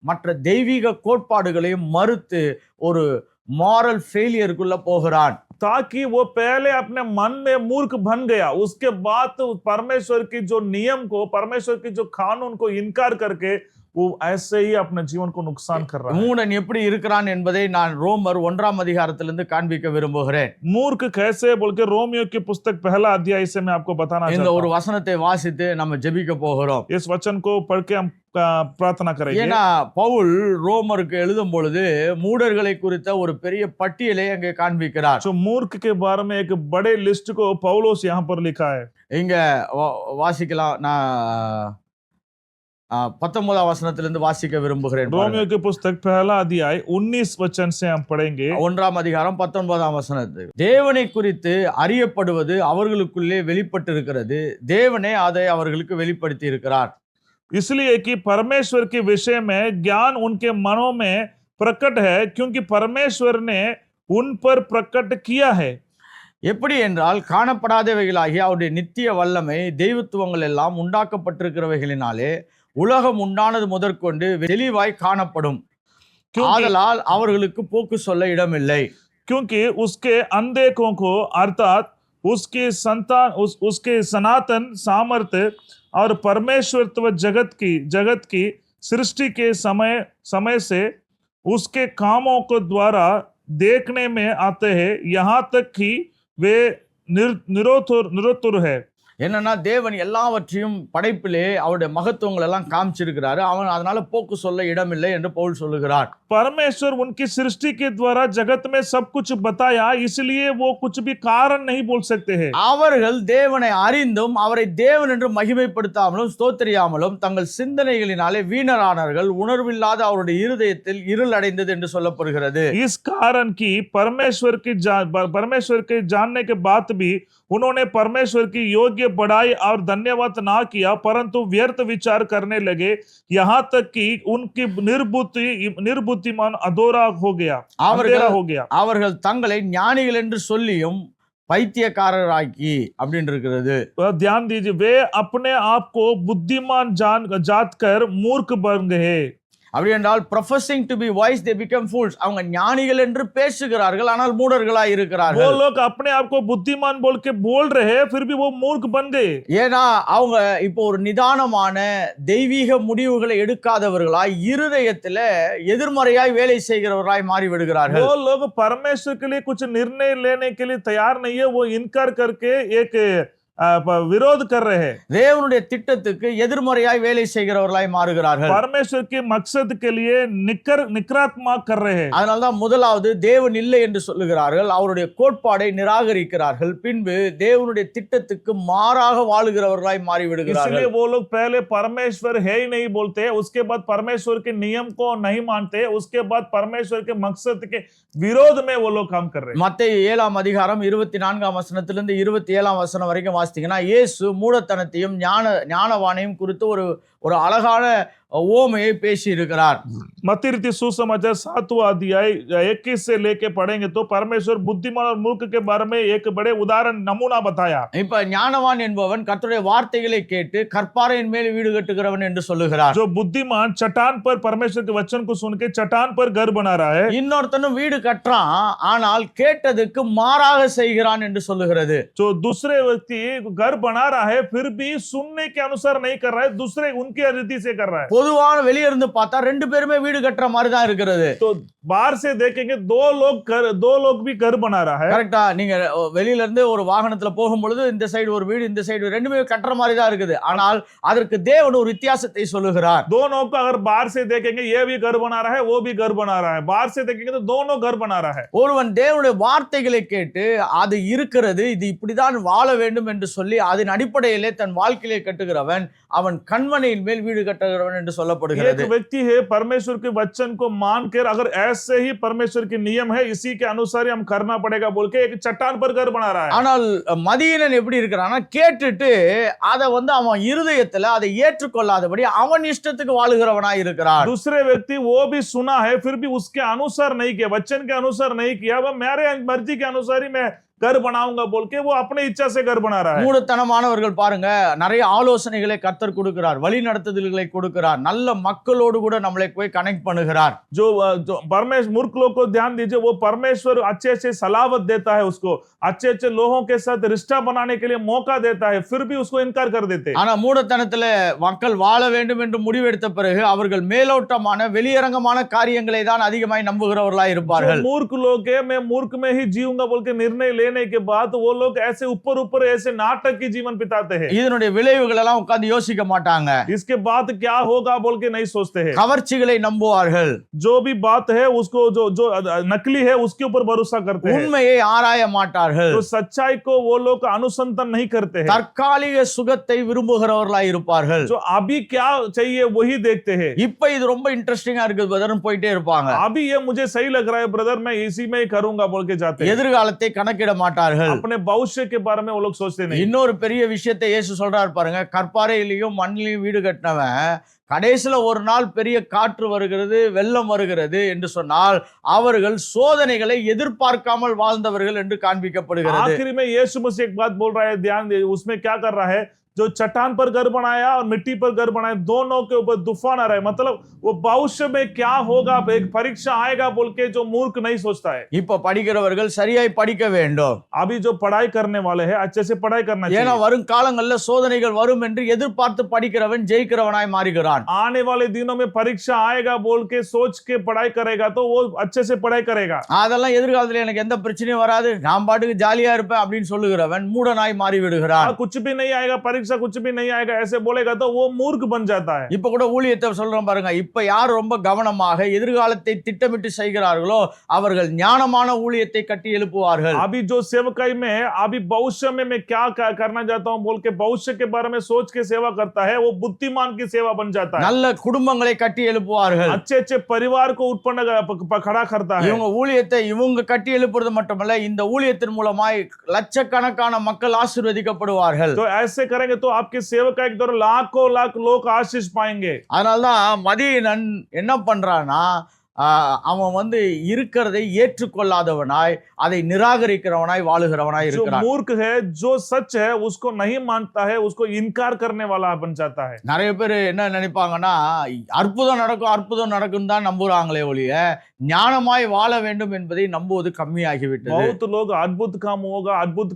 மற்ற தெய்வீக கோட்பாடுகளையும் மறுத்து ஒரு moral ஃபெயிலியருக்குள்ள போகிறான். ताकि वो पहले अपने मन में मूर्ख बन गया, उसके बाद परमेश्वर की जो नियम को, परमेश्वर की जो कानून को इनकार करके वो ऐसे ही अपने जीवन को नुकसान कर रहा है। மூடன் எப்படி இருக்கிறான் என்பதை நான் ரோமர் 1ஆம் அதிகாரத்திலிருந்து காண்பிக்க விரும்புகிறேன். मूर्ख कैसे बोल के रोमियो की पुस्तक पहला अध्याय से मैं आपको बताना இந்த चाहता ஒரு हूं। வசனத்தை வாசித்து நம்ம ஜெபிக்க போகிறோம். इस वचन को पढ़ के हम प्रार्थना करेंगे। ஏன்னா பவுல் ரோமருக்கு எழுதும் பொழுது மூடர்களை குறித்த ஒரு பெரிய பட்டியலை அங்கே காண்பிக்கிறார். जो मूर्ख के बारे में एक बड़े लिस्ट को पौलुस यहाँ पर लिखा है। இங்க வாசிக்கலாம். நான் 19ஆம் வசனத்திலிருந்து வாசிக்க விரும்புகிறேன். रोमियो की पुस्तक पहला अध्याय 19 वचन से हम पढ़ेंगे। 1ஆம் அதிகாரம் 19ஆம் வசனத்தில் தேவனை குறித்து அறியப்படுவது அவர்களுக்குள்ளே வெளிப்பட்டிருக்கிறது, தேவனே அதை அவர்களுக்கு வெளிப்படுத்தி இருக்கிறார். इसलिए कि परमेश्वर के विषय में ज्ञान उनके मनों में प्रकट है, क्योंकि परमेश्वर ने उन पर प्रकट किया है। எப்படி என்றால் காணப்படாதவைகளாகிய அவருடைய நித்திய வல்லமை தெய்வத்துவங்கள் எல்லாம் உண்டாக்கப்பட்டிருக்கிறவைகளினாலே உலகம் உண்டானது முதற்கொண்டு தெளிவாய் காணப்படும். ஆதலால் அவர்களுக்கு போக்கு சொல்ல இடமில்லை. क्योंकि उसके अनदेखों को अर्थात उसके संतान उसके सनातन सामर्थ्य और परमेश्वरत्व जगत की सृष्टि के समय से उसके कामों को द्वारा देखने में आते हैं, यहाँ तक कि वे निरुत्तर है। என்னன்னா தேவன் எல்லாவற்றையும் படைப்பிலே அவருடைய மகத்துவங்கள் எல்லாம் காமிச்சிருக்கிறாரு. அவன் அதனால போக்கு சொல்ல இடமில்லை என்று பவுல் சொல்லுகிறார். परमेश्वर उनकी सृष्टि के द्वारा जगत में सब कुछ बताया, इसलिए वो कुछ भी कारण नहीं बोल सकते हैं। அவர்கள் தேவனை அறிந்தும் அவரை தேவன் என்று மகிமைப்படுத்தாமலும் ஸ்தோத்திரியாமலும் தங்கள் சிந்தனைகளினாலே வீணரானார்கள், உணர்வில்லாத அவருடைய இருதயத்தில் இருள் அடைந்தது என்று சொல்லப்படுகிறது. इस कारण की परमेश्वर के जानने के बाद भी उन्होंने परमेश्वर की योग्य बढ़ाई और धन्यवाद ना किया, परंतु व्यर्थ विचार करने लगे, यहाँ तक कि उनकी निर्बुद्धिमान अधूरा हो गया। அவர்கள் தங்களை ஞானிகள் என்று சொல்லியும் பைத்தியக்காரராக்கி அப்படின்னு இருக்கிறது. ध्यान दीजिए, वे अपने आप को बुद्धिमान जात कर मूर्ख बन गए। அப்படி என்றால் professing to be wise they become fools. அவங்க ஞானிகள் என்று பேசுகிறார்கள், ஆனால் மூடர்களாய் இருக்கிறார்கள். वो लोग अपने आप को बुद्धिमान बोल के बोल रहे हैं, फिर भी वो मूर्ख बन गए। ஏன்னா அவங்க இப்போ ஒரு நிதானமான தெய்வீக முடிவுகளை எடுக்காதவர்களாய் இருதயத்துல எதிர்மறையாய் வேலை செய்கிறவர்களாய் மாறி விடுகிறார்கள். वो लोग परमेश्वर के लिए कुछ निर्णय लेने के लिए तैयार नहीं है, वो इनकार करके एक विरोध कर रहे हैं। தேவனுடைய திட்டத்துக்கு எதிர்மறையாய் வேலை செய்கிறவர்களாய் மாறுகிறார்கள். परमेश्वर के मकसद के लिए निकरात्मक कर रहे हैं। அதனால்தான் முதலாவது தேவன் இல்லை என்று சொல்லுகிறார்கள், அவருடைய கோட்பாடை நிராகரிக்கிறார்கள், பின்பு தேவனுடைய திட்டத்துக்கு மாறாக வாழுகிறவர்களாய் மாறி விடுகிறார்கள். इसलिए वो लोग पहले परमेश्वर है ही नहीं बोलते, उसके बाद परमेश्वर के नियम को नहीं मानते, उसके बाद परमेश्वर के मकसद के विरोध में वो लोग काम कर रहे हैं। மத்தேயு 7ஆம் அதிகாரம் 24ஆம் வசனத்திலிருந்து 27ஆம் வசனம் வரைக்கும் வாசித்தீங்கன்னா இயேசு மூடத்தனத்தையும் ஞானவானையும் குறித்து ஒரு அழகான ஓமையை பேசி இருக்கிறார். मत्ती रीति सुसमाचार 7वां अध्याय 21 से लेके पढ़ेंगे तो परमेश्वर बुद्धिमान और मूर्ख के बारे में एक बड़े उदाहरण नमूना बताया। இப்ப ஞானவான் என்பவன் கர்த்தருடைய வார்த்தைகளை கேட்டு கற்பாறையின் மேல் வீடு கட்டுகிறவன் என்று சொல்லுகிறார். जो बुद्धिमान चट्टान पर परमेश्वर के वचन को सुन के चट्टान पर घर बना रहा है। இன்னொருத்தனும் வீடு கட்டுறான், ஆனால் கேட்டதுக்கு மாறாக செய்கிறான் என்று சொல்லுகிறது. जो दूसरे व्यक्ति घर बना रहा है, फिर भी सुनने के अनुसार नहीं कर रहा है, दूसरे उनकी रीति से कर रहा है। பொதுவான வெளிய இருந்து பார்த்தா ரெண்டு பேருமே வீடு கட்டுற மாதிரி தான் இருக்கிறது. तो बाहर से देखेंगे दो लोग भी घर बना रहा है। கரெக்ட்டா? நீங்க வெளியில இருந்து ஒரு வாகனத்துல போகும்பொழுது இந்த சைடு ஒரு வீடு, இந்த சைடு ரெண்டுமே கட்டுற மாதிரி தான் இருக்குது. ஆனால் அதற்கு தேவன் ஒரு வித்தியாசத்தை சொல்லுகிறார். दोनों को अगर बाहर से देखेंगे ये भी घर बना रहा है, वो भी घर बना रहा है, बाहर से देखेंगे तो दोनों घर बना रहा है। ஒருவன் தேவனுடைய வார்த்தைகளை கேட்டு அது இருக்கிறது, இது இப்படிதான் வாழ வேண்டும் என்று சொல்லி அதன் அடிப்படையிலே தன் வாழ்க்கையை கட்டுகிறவன் அவன் கண்மனையின் மேல் வீடு கட்டுகிறவன் என்று சொல்லப்படுகிறது. एक व्यक्ति है परमेश्वर के वचन को मानकर अगर ऐसे ही परमेश्वर के नियम है इसी के अनुसार ही हम करना पड़ेगा बोल के एक चट्टान पर घर बना रहा है। ஆனால் மதியீனன் எப்படி இருக்கிறான்னா கேட்டுட்டு அதை அவன் இருதயத்துல அதை ஏற்றுக்கொள்ளாதபடி அவன் இஷ்டத்துக்கு வாழுகிறவனாய் இருக்கிறான். दूसरे व्यक्ति वो भी सुना है, फिर भी उसके अनुसार नहीं किया, वचन के अनुसार नहीं किया, वह मेरे मर्जी के अनुसार ही मैं घर बनाऊंगा बोल के वो अपने इच्छा से घर बना रहा है। மூடத்தனமானவர்கள் பாருங்க, நிறைய ஆலோசனைகளை கர்த்தர் கொடுக்கிறார், வழி நடத்துதல்களை கொடுக்கிறார், நல்ல மக்களோடு கூட நம்மளை போய் கனெக்ட் பண்ணுகிறார். जो परमेश्वर मूर्ख लोग को ध्यान दीजिए, वो परमेश्वर अच्छे अच्छे सलावत देता है, उसको अच्छे अच्छे लोगों के साथ रिश्ता बनाने के लिए मौका देता है, फिर भी उसको इनकार कर देते हैं। ஆனா மூடத்தனத்துல மக்கள் வாழ வேண்டும் என்று முடிவெடுத்த பிறகு அவர்கள் மேலோட்டமான வெளியரங்கமான காரியங்களை தான் அதிகமாய் நம்புகிறவர்களாய் இருப்பார்கள். जो मूर्ख लोग है, मैं मूर्ख में ही जीऊंगा बोल के निर्णय लेने के बाद वो लोग ऐसे ऊपर ऊपर ऐसे नाटक की जीवन बिताते हैं। இதனுடைய விளைவுகள் எல்லாம் உட்கார்ந்து யோசிக்க மாட்டாங்க. इसके बाद क्या होगा बोल के नहीं सोचते हैं। கவர்ச்சிகளை நம்புவார்கள். जो भी बात है उसको जो जो नकली है उसके ऊपर भरोसा करते हैं। உண்மையை ஆராய மாட்டார்கள். तो सच्चाई को वो लोग अनुसंधान नहीं करते हैं। தற்காலிக சுகத்தை விரும்புகிறவர்களாய் இருப்பார்கள். जो अभी क्या चाहिए वही देखते हैं। இப்ப இது ரொம்ப இன்ட்ரெஸ்டிங்கா இருக்குது பிரதர்னு போயிட்டே இருப்பாங்க. अभी ये मुझे सही लग रहा है ब्रदर, मैं इसी में ही करूंगा बोल के जाते हैं। எதிர்காலத்தை கணக்கிட மாட்டார்கள். अपने भविष्य के बारे में वो लोग सोचते नहीं। இன்னொரு பெரிய விஷயத்தை இயேசு சொல்றாரு பாருங்க, கற்பாறையிலையும் மண்ணிலையும் வீடு கட்டினவன் கடைசில ஒரு நாள் பெரிய காற்று வருகிறது, வெள்ளம் வருகிறது என்று சொன்னால் அவர்கள் சோதனைகளை எதிர்பார்க்காமல் வாழ்ந்தவர்கள் என்று காண்பிக்கப்படுகிறது. आखिरी में यीशु मसीह एक बात बोल रहा है, ध्यान दे, उसमें क्या कर रहा है, जो चट्टान पर घर बनाया और मिट्टी पर घर बनाया, दोनों के ऊपर तूफान आ रहा है। मतलब वो भविष्य में क्या होगा, एक परीक्षा आएगा बोल के जो मूर्ख नहीं सोचता है। இப்ப படிக்கிறவர்கள் சரியாய் படிக்க வேண்டும். अभी जो पढ़ाई करने वाले हैं अच्छे से पढ़ाई करना ஏன்னா चाहिए। வரும் காலங்கள்ல சோதனைகள் வரும் என்று எதிர்பார்த்து படிக்கிறவன் ஜெயிக்கிறவனாய் மாறுகிறான். आने वाले दिनों में परीक्षा आएगा बोल के सोच के पढ़ाई करेगा तो वो अच्छे से पढ़ाई करेगा। அதெல்லாம் எதிர்காலத்துல எனக்கு எந்த பிரச்சனையும் வராது, நான் பாட்டுக்கு ஜாலியா இருப்பேன் அப்படின்னு சொல்லுகிறவன் மூடனாய் மாறி விடுகிறான். कुछ भी नहीं आएगा, परीक्षा कुछ भी नहीं आएगा ऐसे बोलेगा तो वो मूर्ख बन जाता है। இப்ப கூட ஊழியத்தை சொல்றோம் பாருங்க, இப்ப யார் ரொம்ப கவனமாக எதிர்காலத்தை திட்டமிட்டு செய்கிறார்களோ அவர்கள் ஞானமான ஊழியத்தை கட்டி எழுப்புவார்கள். अभी जो सेवकाई में अभी भविष्य में मैं क्या करना चाहता हूं बोल के भविष्य के बारे में सोच के सेवा करता है, वो बुद्धिमान की सेवा बन जाता है। நல்ல குடும்பங்களை கட்டி எழுப்புவார்கள். अच्छे अच्छे परिवार को उत्पन्न खड़ा करता है। இவங்க ஊழியத்தை இவங்க கட்டி எழுப்புறது மட்டுமல்ல, இந்த ஊழியத்தின் மூலமாய் லட்சக்கணக்கான மக்கள் ஆசீர்வதிக்கப்படுவார்கள். तो ऐसे करेंगे तो आपके सेवकाई के द्वारा लाखों लाख लोग आशीष पाएंगे। அதனால்தான் மதியீனன் என்ன பண்றானா, அவன் இருக்கிறதை ஏற்றுக்கொள்ளாதவனாய் அதை நிராகரிக்கிறவனாய் வாழுகிறவனாய் जो இருக்கிறான். मूर्ख है, जो सच है उसको नहीं मानता है, उसको इनकार करने वाला बन जाता है। நிறைய பேர் என்ன நினைப்பாங்கன்னா, அற்புதம் நடக்கும் அற்புதம் நடக்கும் தான் நம்புறாங்களே ஒழிய ஞானமாய் வாழ வேண்டும் என்பதை நம்புவது கம்மியாகிவிட்டது. बहुत लोग अद्भुत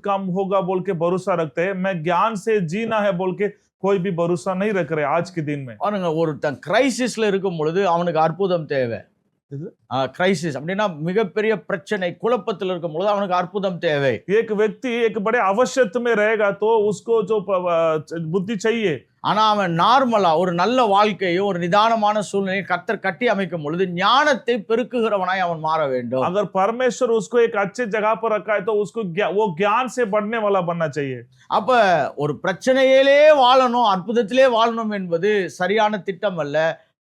काम होगा बोल के भरोसा रखते हैं। मैं ज्ञान से जीना है बोल के कोई भी भरोसा नहीं रख रहे आज के दिन में। பாருங்க, ஒருத்தன் கிரைசிஸ்ல இருக்கும் பொழுது அவனுக்கு அற்புதம் தேவை. கிரைசிஸ் அப்படின்னா மிகப்பெரிய பிரச்சனை, குழப்பத்தில் இருக்கும் பொழுது அவனுக்கு அற்புதம் தேவை. एक व्यक्ति एक बड़े आवश्यकता में रहेगा तो उसको जो बुद्धि चाहिए। ஆனா அவன் நார்மலா ஒரு நல்ல வாழ்க்கையும் ஒரு நிதானமான சூழ்நிலையை கர்த்தர் கட்டி அமைக்கும் பொழுது ஞானத்தை பெருக்குகிறவனாய் அவன் மாற வேண்டும். अगर परमेश्वर उसको एक अच्छे जगह पर रखा है तो उसको वो ज्ञान से बढ़ने वाला बनना चाहिए। அப்ப ஒரு பிரச்சனையிலே வாழணும், அற்புதத்திலே வாழணும் என்பது சரியான திட்டம் அல்ல.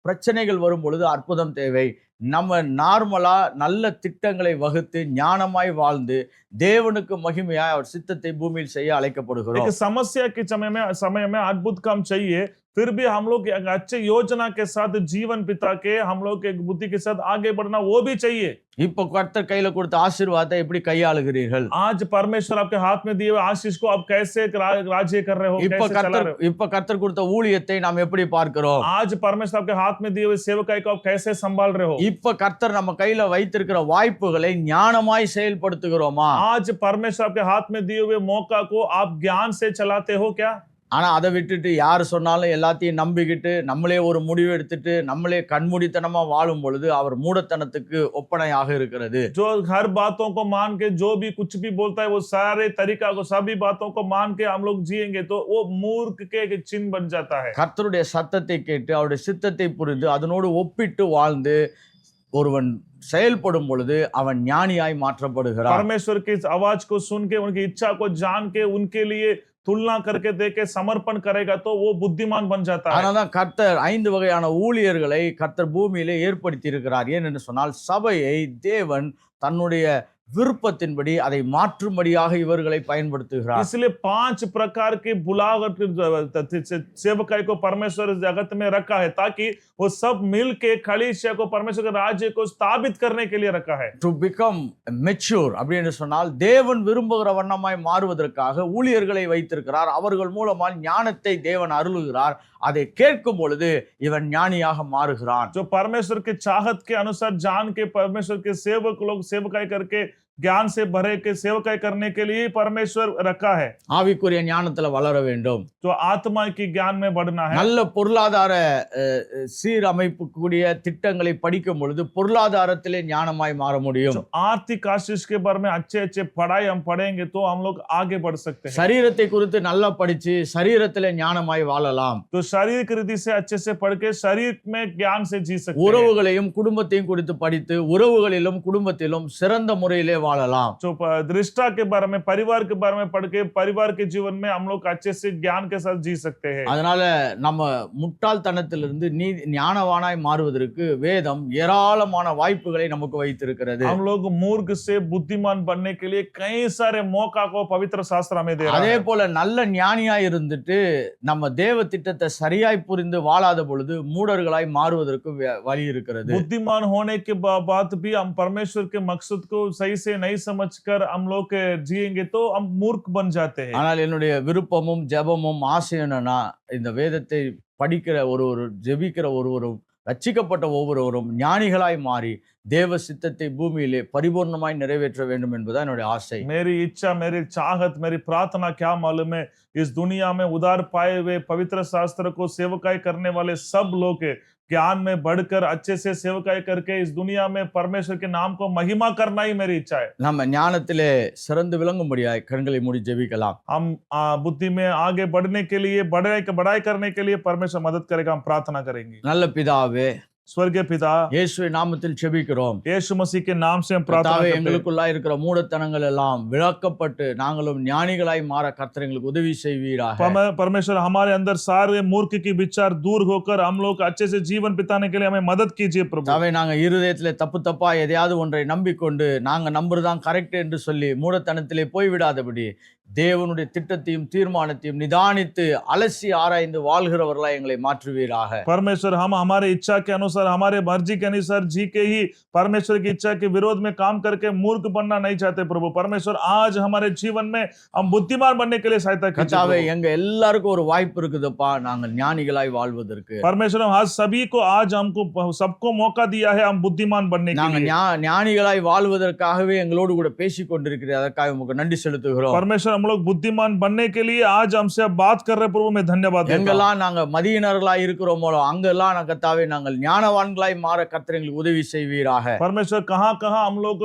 பிரச்சனைகள் வரும் பொழுது அற்புதம் தேவை. நம்ம நார்மலா நல்ல திட்டங்களை வகுத்து ஞானமாய் வாழ்ந்து தேவனுக்கு மகிமையாய் அவர் சித்தத்தை பூமியில் செய்ய அழைக்கப்படுகிறோம். एक समस्या के समय में अद्भुत काम चाहिए, फिर भी हम लोग एक अच्छे योजना के साथ जीवन बिता के हम लोग एक बुद्धि के साथ आगे बढ़ना वो भी चाहिए। இப்ப கர்த்தர் கையில கொடுத்த ஆசீர்வாதத்தை எப்படி கையாளுகிறீர்கள்? आज परमेश्वर आपके हाथ में दिए हुए आशीष को आप कैसे राज्य कर रहे हो, कैसे चला रहे हो? இப்ப கர்த்தர் கொடுத்த ஊழியத்தை நாம் எப்படி பார்க்கிறோம்? आज परमेश्वर आपके हाथ में दिए हुए सेवकाई को आप कैसे संभाल रहे हो? இப்ப கர்த்தர் நம்ம கையில வைத்திருக்கிற வாய்ப்புகளை ஞானமாய் செயல்படுத்துகிறோமா? आज परमेश्वर आपके हाथ में दिए हुए मौका को आप ज्ञान से चलाते हो क्या? ஆனா அதை விட்டுட்டு யார் சொன்னாலும் எல்லாத்தையும் நம்பிக்கிட்டு நம்மளே ஒரு முடிவு எடுத்துட்டு நம்மளே கண்மூடித்தனமா வாழும் பொழுது அவர் மூடத்தனத்துக்கு ஒப்பனையாக இருக்கிறது. जो हर बातों को मान के जो भी कुछ भी बोलता है वो सारे तरीका को सभी बातों को मान के हम लोग जिएंगे तो वो मूर्ख के एक चिन्ह बन जाता है। கர்த்தருடைய சத்தத்தை கேட்டு அவருடைய சித்தத்தை புரிந்து அதனோடு ஒப்பிட்டு வாழ்ந்து ஒருவன் செயல்படும் பொழுது அவன் ஞானியாய் மாற்றப்படுகிறான். परमेश्वर की आवाज को सुन के उनकी इच्छा को जान के उनके लिए तुलना करके देके समर्पण करेगा तो वो बुद्धिमान बन जाता है। அதனால்தான் கர்த்தர் 5 வகையான ஊழியர்களை கர்த்தர் பூமியிலே ஏற்படுத்தி இருக்கிறார். ஏனென்று சொன்னால் சபையை தேவன் தன்னுடைய விருப்பத்தின்படி அதை மாற்றும்படியாக இவர்களை பயன்படுத்துகிறார். इसलिए 5 प्रकार के बुलावट सेवकाई को परमेश्वर जगत में रखा है ताकि वो सब मिल के कलीसिया को परमेश्वर के राज्य को स्थापित करने के लिए रखा है. டு பிகம் மெச்சூர் அப்படின்னு சொன்னால் தேவன் விரும்புகிற வண்ணமாய் மாறுவதற்காக ஊழியர்களை வைத்திருக்கிறார். அவர்கள் மூலமாக ஞானத்தை தேவன் அருளுகிறார். அதை கேட்கும் பொழுது இவன் ஞானியாக மாறுகிறான். जो परमेश्वर के चाहत के अनुसार जान के परमेश्वर के सेवक लोग सेवकाई करके ज्ञान से भरे के सेवकाई करने के लिए परमेश्वर रखा है. ஆவிக்குரிய ஞானத்துல வளர வேண்டும். जो आत्मा की ज्ञान में बढ़ना है. நல்ல பொருளாதார சீரமைப்பு கூடிய திட்டங்களை படிக்கும் பொழுது பொருளாதாரத்திலே ஞானமாய் மாற முடியும். जो आर्थिक आशीष के बारे में अच्छे पढ़ाई हम पढ़ेंगे तो हम लोग आगे बढ़ सकते हैं. சரீரத்தை குறித்து நல்லா படிச்சு சரீரத்திலே ஞானமாய் வாழலாம். तो शारीरिक रीति से अच्छे से पढ़ के शरीर में ज्ञान से जी सकते हैं. உறவுகளையும் குடும்பத்தையும் குறித்து படித்து உறவுகளிலும் குடும்பத்திலும் சிறந்த முறையிலே வாழலாம். जो रिश्ता के बारे में परिवार के बारे में पढ़ के परिवार के जीवन में हम लोग अच्छे से ज्ञान के साथ जी सकते हैं. அதனால நம்ம முட்டாள்தனத்திலிருந்து ஞானவானாய் மாறுவதற்கு வேதம் ஏராளமான வாய்ப்புகளை நமக்கு வைத்திருக்கிறது. हम लोग मूर्ख से बुद्धिमान बनने के लिए कई सारे मौका को पवित्र शास्त्र हमें दे रहा है. அதே போல நல்ல ஞானியாய் இருந்துட்டு நம்ம தேவ திட்டத்தை சரியாய் புரிந்து வாழாத பொழுது மூடர்களாய் மாறுவதற்கு வழி இருக்கிறது. बुद्धिमान होने के बाद भी हम परमेश्वर के मकसद को सही से नहीं समझकर हम लोग जिएंगे तो हम मूर्ख बन जाते हैं. ஆனால் என்னுடைய விருப்பமும் ஜெபமும் ஆசையும் என்னன்னா இந்த வேதத்தை படிக்கிற ஒருவரும் ஜெபிக்கிற ஒருவரும் ரட்சிக்கப்பட்ட ஒவ்வொருவரும் ஞானிகளாய் மாறி தேவ சித்தத்தை பூமியிலே பரிபூர்ணமாய் நிறைவேற்ற வேண்டும் என்பதுதான் என்னுடைய ஆசை. मेरी इच्छा मेरी चाहत मेरी प्रार्थना क्या मालूम है, इस दुनिया में उधार पाए हुए पवित्र शास्त्र को सेवकाई करने वाले सब लोग ज्ञान में बढ़कर अच्छे से सेवकाई करके इस दुनिया में परमेश्वर के नाम को महिमा करना ही मेरी इच्छा है. நம்ம ஞானத்திலே சிறந்து விளங்கும்படியாய் கண்களை மூடி ஜெபிக்கலாம். हम बुद्धि में आगे बढ़ने के लिए बढ़ाई करने के लिए परमेश्वर मदद करेगा. हम प्रार्थना करेंगे. நல்ல பிதாவே, स्वर्गीय पिता, இயேசுவின் நாமத்தில் ஜெபிக்கிறோம். यीशु मसीह के नाम से हम प्रार्थना கர்த்தாவே, करते हैं. எங்களுக்குள்ளாய் இருக்கிற மூடத்தனங்கள் எல்லாம் விளக்கப்பட்டு நாங்களும் ஞானிகளாய் மாற கர்த்தர் எங்களுக்கு உதவி செய்வீராக. परमेश्वर हमारे अंदर सारे मूर्ख की विचार दूर होकर हम लोग अच्छे से जीवन बिताने के लिए हमें मदद कीजिए प्रभु. கர்த்தாவே, நாங்க இருதயத்திலே தப்பா எதையாவது ஒன்றை நம்பிக்கொண்டு நாங்க நம்புறதுதான் கரெக்ட் என்று சொல்லி மூடத்தனத்திலே போய்விடாதபடி தேவனுடைய திட்டத்தையும் தீர்மானத்தையும் நிதானித்து அலசி ஆராய்ந்து வாழ்கிறவர்களாய் எங்களை மாற்றுவீராக. परमेश्वर हम हमारे इच्छा के अनुसार हमारे मर्जी के अनुसार जी के ही परमेश्वर की इच्छा के विरोध में काम करके मूर्ख बनना नहीं चाहते प्रभु. परमेश्वर आज हमारे जीवन में हम बुद्धिमान बनने के लिए सहायता கர்த்தாவே, कीजिए. எங்க எல்லாருக்கும் ஒரு வாய்ப்பு இருக்குதுப்பா நாங்கள் ஞானிகளாய் வாழ்வதற்கு. परमेश्वर आज सभी को आज हमको सबको मौका दिया है हम बुद्धिमान बनने के நாங்க लिए. ஞானிகளாய் வாழ்வதற்காகவே எங்களோடு கூட பேசிக் கொண்டிருக்கிறீர். அதற்காக உங்களுக்கு நன்றி செலுத்துகிறோம். परमेश्वर हम लोग बुद्धिमान बनने के लिए आज हमसे बात कर रहे प्रभु में धन्यवाद देता हूं. எங்கெல்லாம் நாங்க மதியினர்களாய் இருக்கிறோமோ அங்கெல்லாம் கர்த்தாவே நாங்கள் ஞானவான்களாய் மாற கர்த்தர் எங்களுக்கு உதவி செய்வீராக. परमेश्वर कहाँ कहाँ हम लोग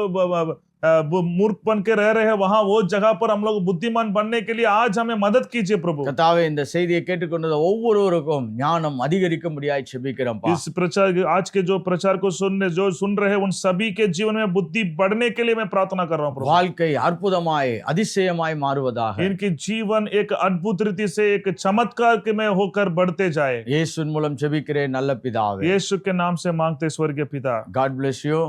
मूर्ख बन के रह रहे हैं वहां वो जगह पर हम लोग बुद्धिमान बनने के लिए आज हमें मदद कीजिए प्रभु. கர்த்தாவே, இந்த செய்தியை கேட்டுக்கொண்ட ஒவ்வொருவருக்கும் ஞானம் அதிகரிக்கும்படியாய் ஜெபிக்கிறோம்ப்பா. इस प्रचार आज के जो प्रचार को सुन रहे हैं उन सभी के जीवन में बुद्धि बढ़ने के लिए मैं प्रार्थना कर रहा हूं प्रभु. வாழ்க்கை அற்புதமாய் அதிசயமாய் மாறுவதாக. इनकी जीवन एक अद्भुत रीति से एक चमत्कार के में होकर बढ़ते जाए. இயேசுவின் மூலம் ஜெபிக்கிறேன் நல்ல பிதாவே. यीशु के नाम से मांगते स्वर्गीय पिता. God bless you.